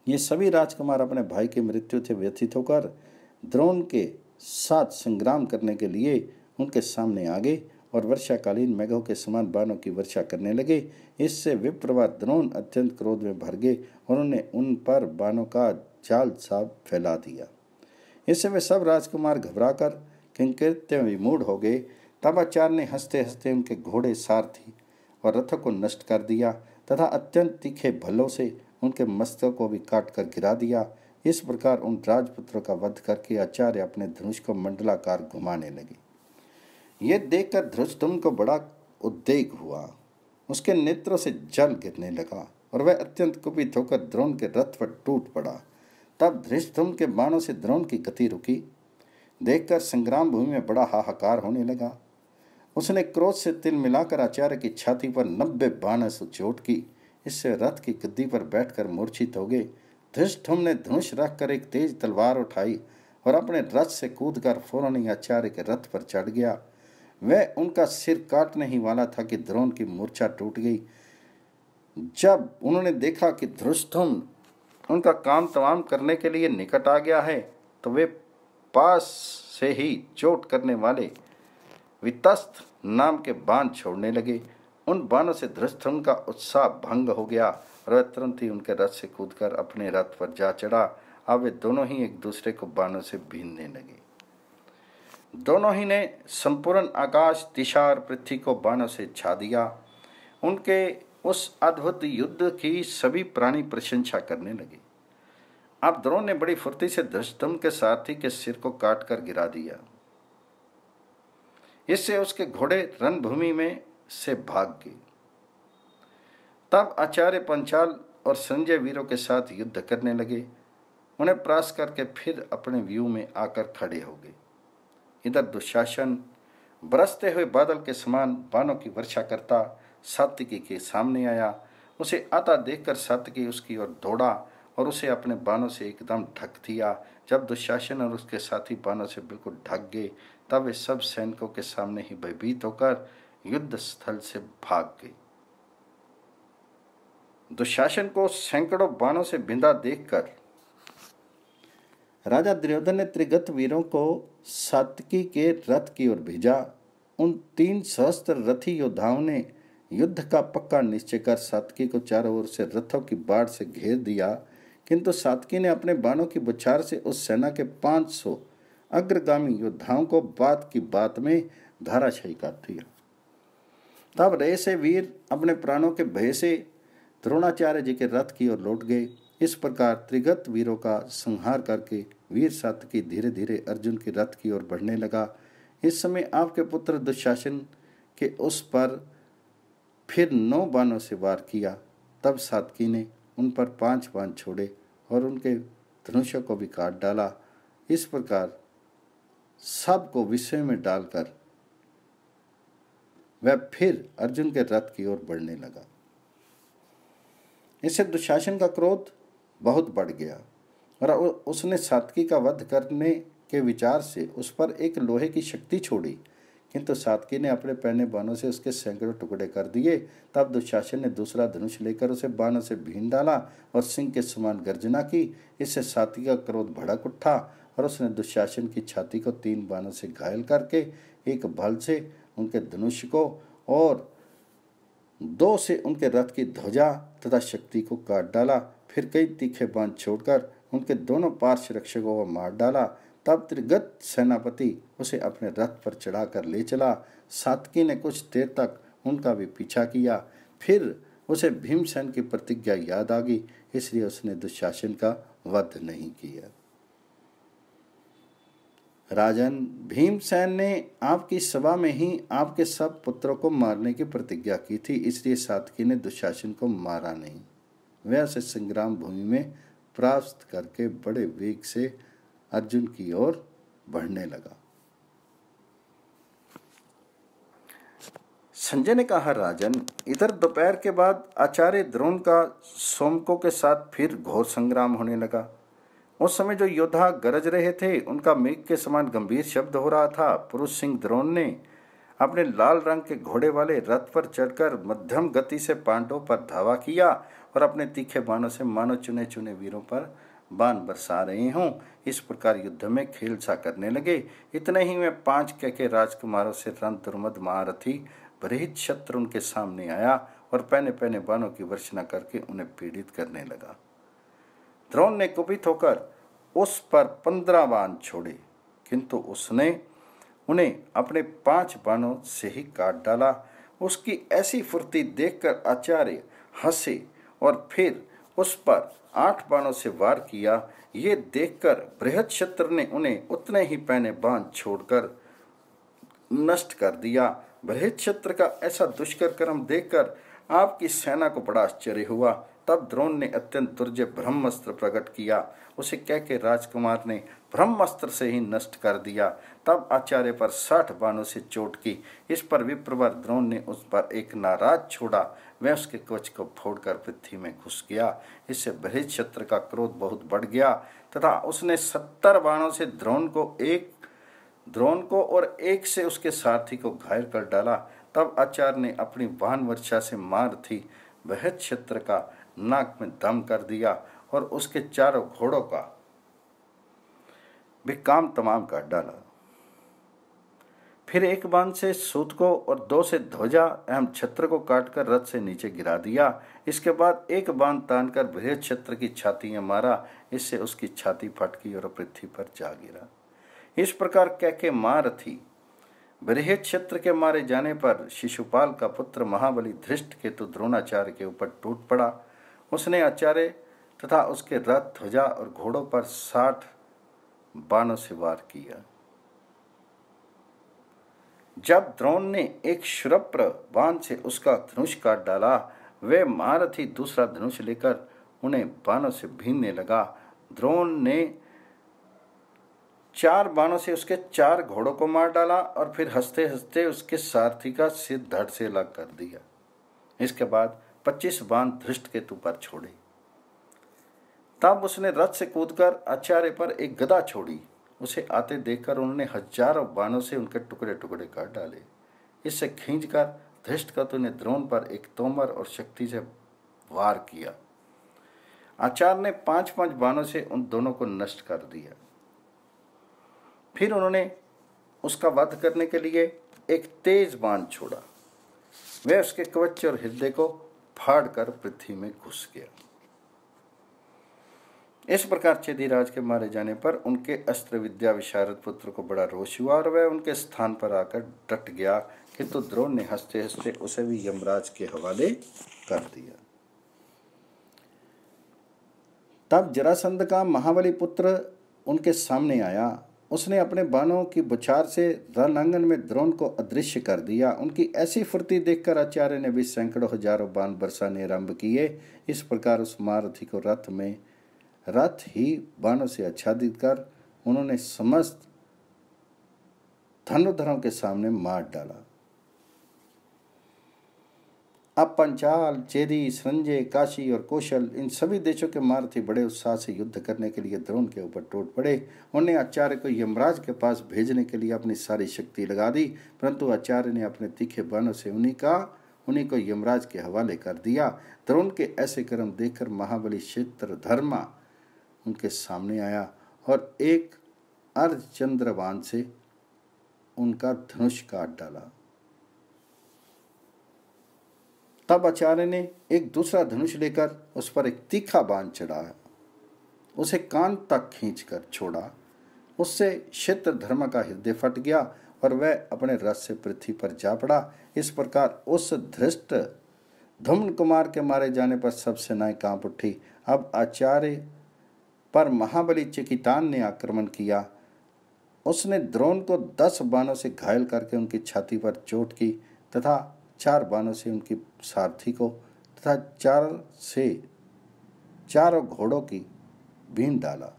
ये सभी राजकुमार अपने भाई की मृत्यु से व्यथित होकर द्रोण के साथ संग्राम करने के लिए उनके सामने आ गए और वर्षाकालीन मेघों के समान बाणों की वर्षा करने लगे। इससे विप्रवर द्रोण अत्यंत क्रोध में भर गए और उन्होंने उन पर बाणों का जाल सा फैला दिया। इससे वे सब राजकुमार घबराकर किंकृत्य विमूढ़ हो गए। तब आचार्य ने हंसते हंसते उनके घोड़े, सारथी और रथों को नष्ट कर दिया तथा अत्यंत तीखे भल्लों से उनके मस्तकों को भी काट कर गिरा दिया। इस प्रकार उन राजपुत्रों का वध करके आचार्य अपने धनुष को मंडलाकार घुमाने लगे। ये देखकर धृष्टुम्न को बड़ा उद्वेग हुआ। उसके नेत्रों से जल गिरने लगा और वह अत्यंत कुपित होकर द्रोण के रथ पर टूट पड़ा। तब धृष्टुम्न के बाणों से द्रोण की गति रुकी। देखकर संग्राम भूमि में बड़ा हाहाकार होने लगा। उसने क्रोध से तिल मिलाकर आचार्य की छाती पर 90 बाणों से चोट की। इससे रथ की गद्दी पर बैठकर मूर्छित हो गए। धृष्टुम्न ने धनुष रखकर एक तेज तलवार उठाई और अपने रथ से कूदकर फौरन ही आचार्य के रथ पर चढ़ गया। वह उनका सिर काटने ही वाला था कि द्रोण की मूर्छा टूट गई। जब उन्होंने देखा कि धृष्टुम्न उनका काम तमाम करने के लिए निकट आ गया है, तो वे पास से ही चोट करने वाले वितस्त नाम के बाण छोड़ने लगे। उन बाणों से धृष्टुम्न का उत्साह भंग हो गया और वह तुरंत ही उनके रथ से कूदकर अपने रथ पर जा चढ़ा। अब वे दोनों ही एक दूसरे को बाणों से बीनने लगे। दोनों ही ने संपूर्ण आकाश, दिशा और पृथ्वी को बाणों से छा दिया। उनके उस अद्भुत युद्ध की सभी प्राणी प्रशंसा करने लगे। अब द्रोण ने बड़ी फुर्ती से धृष्टद्युम्न के सारथी के सिर को काट कर गिरा दिया। इससे उसके घोड़े रणभूमि में से भाग गए। तब आचार्य पंचाल और संजय वीरों के साथ युद्ध करने लगे। उन्हें परास्त करके फिर अपने व्यूह में आकर खड़े हो गए। इधर दुशासन बरसते हुए बादल के समान बाणों की वर्षा करता सात्विकी के सामने आया। उसे आता देखकर सात्विकी उसकी ओर दौड़ा और उसे अपने बाणों से एकदम ढक दिया। जब दुशासन और उसके साथी बाणों से बिल्कुल ढक गए, तब वे सब सैनिकों के सामने ही भयभीत होकर युद्ध स्थल से भाग गए। दुशासन को सैकड़ों बाणों से बिंधा देखकर राजा दुर्योधन ने त्रिगत वीरों को सात्विकी के रथ की ओर भेजा। उन 3 सहस्त्र रथी योद्धाओं ने युद्ध का पक्का निश्चय कर सात्विकी को चारों ओर से रथों की बाढ़ से घेर दिया, किंतु सात्विकी ने अपने बाणों की बौछार से उस सेना के 500 अग्रगामी योद्धाओं को बात की बात में धराशायी कर दिया। तब रे से वीर अपने प्राणों के भय से द्रोणाचार्य जी के रथ की ओर लौट गए। इस प्रकार त्रिगत वीरों का संहार करके वीर सात्विकी धीरे धीरे अर्जुन के रथ की ओर बढ़ने लगा। इस समय आपके पुत्र दुशासन के उस पर फिर 9 बाणों से वार किया। तब सात्विकी ने उन पर 5 बाण छोड़े और उनके धनुषों को भी काट डाला। इस प्रकार सबको विस्मय में डालकर वह फिर अर्जुन के रथ की ओर बढ़ने लगा। इससे दुशासन का क्रोध बहुत बढ़ गया और उसने सात्विकी का वध करने के विचार से उस पर एक लोहे की शक्ति छोड़ी, किंतु सात्विकी ने अपने पहने बाणों से उसके सैकड़ों टुकड़े कर दिए। तब दुशासन ने दूसरा धनुष लेकर उसे बाणों से भीन डाला और सिंह के समान गर्जना की। इससे सात्विकी का क्रोध भड़क उठा और उसने दुशासन की छाती को 3 बाणों से घायल करके एक भल से उनके धनुष को और 2 से उनके रथ की ध्वजा तथा शक्ति को काट डाला। फिर कई तीखे बाण छोड़कर उनके दोनों पार्श्व रक्षकों को मार डाला। तब त्रिगत सेनापति उसे अपने रथ पर चढ़ाकर ले चला। सात्विकी ने कुछ देर तक उनका भी पीछा किया। फिर उसे भीमसेन की प्रतिज्ञा याद आ गई, इसलिए उसने दुशासन का वध नहीं किया। राजन, भीमसेन ने आपकी सभा में ही आपके सब पुत्रों को मारने की प्रतिज्ञा की थी, इसलिए सात्विकी ने दुशासन को मारा नहीं। वह उसे संग्राम भूमि में परास्त करके बड़े वेग से अर्जुन की ओर बढ़ने लगा। संजय ने कहा, राजन, इधर दोपहर के बाद आचार्य द्रोण का सोमकों के साथ फिर घोर संग्राम होने लगा। उस समय जो योद्धा गरज रहे थे, उनका मेघ के समान गंभीर शब्द हो रहा था। पुरुष सिंह द्रोण ने अपने लाल रंग के घोड़े वाले रथ पर चढ़कर मध्यम गति से पांडवों पर धावा किया और अपने तीखे बाणों से मानो चुने चुने वीरों पर बाण बरसा रहे हों, इस प्रकार युद्ध में खेल सा करने लगे। इतने ही में 5 के राजकुमारों से रण दुर्मद महारथी बृहत्क्षत्र उनके सामने आया और पहने पहने बाणों की वर्षना करके उन्हें पीड़ित करने लगा। द्रोण ने कुपित होकर उस पर 15 बाण छोड़े, किंतु उसने उन्हें अपने 5 बाणों से ही काट डाला। उसकी ऐसी फुर्ती देखकर आचार्य हंसे और फिर उस पर 8 बाणों से वार किया। ये देखकर बृहत्क्षत्र ने उन्हें उतने ही पहने बाण छोड़कर नष्ट कर दिया। बृहत्क्षत्र का ऐसा दुष्कर कर्म देखकर आपकी सेना को बड़ा आश्चर्य हुआ। तब द्रोण ने अत्यंत दुर्जय ब्रह्मास्त्र प्रकट किया। उसे के राजकुमार ने ब्रह्मास्त्र से ही नष्ट कर दिया। तब आचार्य पर 60 बाणों से चोट की। इस पर विप्रवर द्रोण ने उस पर एक नाराज छोड़ा। वह उसके कवच को फोड़कर पृथ्वी में घुस गया। इससे बृहत्क्षत्र का क्रोध बहुत बढ़ गया तथा उसने 70 बाणों से द्रोण को और एक से उसके सारथी को घायल कर डाला। तब आचार्य ने अपनी वाहन वर्षा से मारथी बृहत्क्षत्र का नाक में दम कर दिया और उसके चारों घोड़ों का भी काम तमाम काट डाला। फिर एक बाण से सूत को और 2 से ध्वजा एवं छत्र को काटकर रथ से नीचे गिरा दिया। इसके बाद एक बाण तानकर बृहत्क्षत्र की छाती में मारा। इससे उसकी छाती फट गई और पृथ्वी पर जा गिरा। इस प्रकार के महारथी बृहत्क्षत्र के मारे जाने पर शिशुपाल का पुत्र महाबली धृष्टकेतु द्रोणाचार्य के ऊपर टूट पड़ा। उसने आचार्य तथा उसके रथ, ध्वजा और घोड़ों पर 60 बाणों से वार किया। जब द्रोण ने एक क्षुरप्र बाण से उसका धनुष काट डाला, वे महारथी दूसरा धनुष लेकर उन्हें बाणों से भीनने लगा। द्रोण ने 4 बाणों से उसके 4 घोड़ों को मार डाला और फिर हंसते हंसते उसके सारथी का सिर धड़ से अलग कर दिया। इसके बाद 25 बाण धृष्टकेतु पर छोड़े। तब उसने रथ से कूदकर आचार्य पर एक गदा छोड़ी। उसे आते देखकर उन्होंने हजारों बाणों से उनके टुकड़े टुकड़े कर डाले। इससे खींचकर धृष्टकेतु ने द्रोण पर एक तोमर और शक्ति से वार किया। आचार्य ने 5-5 बाणों से उन दोनों को नष्ट कर दिया। फिर उन्होंने उसका वध करने के लिए एक तेज बाण छोड़ा। वह उसके कवच और हृदय को फाड़कर पृथ्वी में घुस गया। इस प्रकार चेदीराज के मारे जाने पर उनके अस्त्र विद्या विशारद पुत्र को बड़ा रोष हुआ और वह उनके स्थान पर आकर डट गया, किंतु द्रोण ने हंसते हंसते उसे भी यमराज के हवाले कर दिया। तब जरासंध का महाबली पुत्र उनके सामने आया। उसने अपने बाणों की बौछार से रणांगन में द्रोण को अदृश्य कर दिया। उनकी ऐसी फुर्ती देखकर आचार्य ने भी सैकड़ों हजारों बाण बरसाने आरंभ किए। इस प्रकार उस महारथी को रथ ही बाणों से आच्छादित कर उन्होंने समस्त धनुर्धरों के सामने मार डाला। अब पंचाल, चेदी, संजय, काशी और कौशल इन सभी देशों के महारथी बड़े उत्साह से युद्ध करने के लिए द्रोण के ऊपर टूट पड़े। उन्होंने आचार्य को यमराज के पास भेजने के लिए अपनी सारी शक्ति लगा दी, परंतु आचार्य ने अपने तीखे बाणों से उन्हीं को यमराज के हवाले कर दिया। द्रोण के ऐसे कर्म देखकर महाबली चित्रधर्मा उनके सामने आया और एक अर्धचंद्र बाण से उनका धनुष काट डाला। तब आचार्य ने एक दूसरा धनुष लेकर उस पर एक तीखा बाण चढ़ाया, उसे कान तक खींचकर छोड़ा। उससे चित्रधर्मा का हृदय फट गया और वह अपने रथ से पृथ्वी पर जा पड़ा। इस प्रकार उस धृष्ट धुम्न कुमार के मारे जाने पर सब सेनाएं कांप उठी। अब आचार्य पर महाबली चिकितान ने आक्रमण किया। उसने द्रोण को 10 बाणों से घायल करके उनकी छाती पर चोट की तथा 4 बाणों से उनकी सारथी को तथा 4 से 4 घोड़ों की भीन डाला।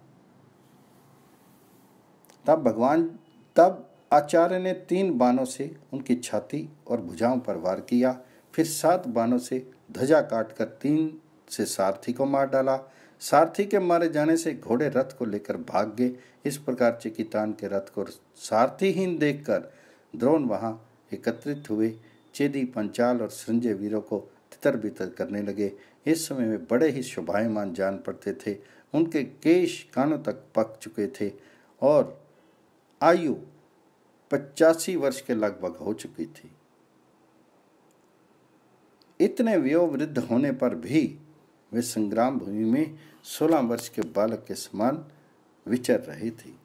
तब आचार्य ने 3 बाणों से उनकी छाती और भुजाओं पर वार किया। फिर 7 बाणों से ध्वजा काटकर 3 से सारथी को मार डाला। सारथी के मारे जाने से घोड़े रथ को लेकर भाग गए। इस प्रकार चिकितान के रथ को सारथीहीन देखकर द्रोण वहां एकत्रित हुए। चेदी, पंचाल और संजय वीरों को तितर बितर करने लगे। इस समय वे बड़े ही शोभायमान जान पड़ते थे। उनके केश कानों तक पक चुके थे और आयु 85 वर्ष के लगभग हो चुकी थी। इतने वयोवृद्ध होने पर भी वे संग्राम भूमि में 16 वर्ष के बालक के समान विचर रही थी।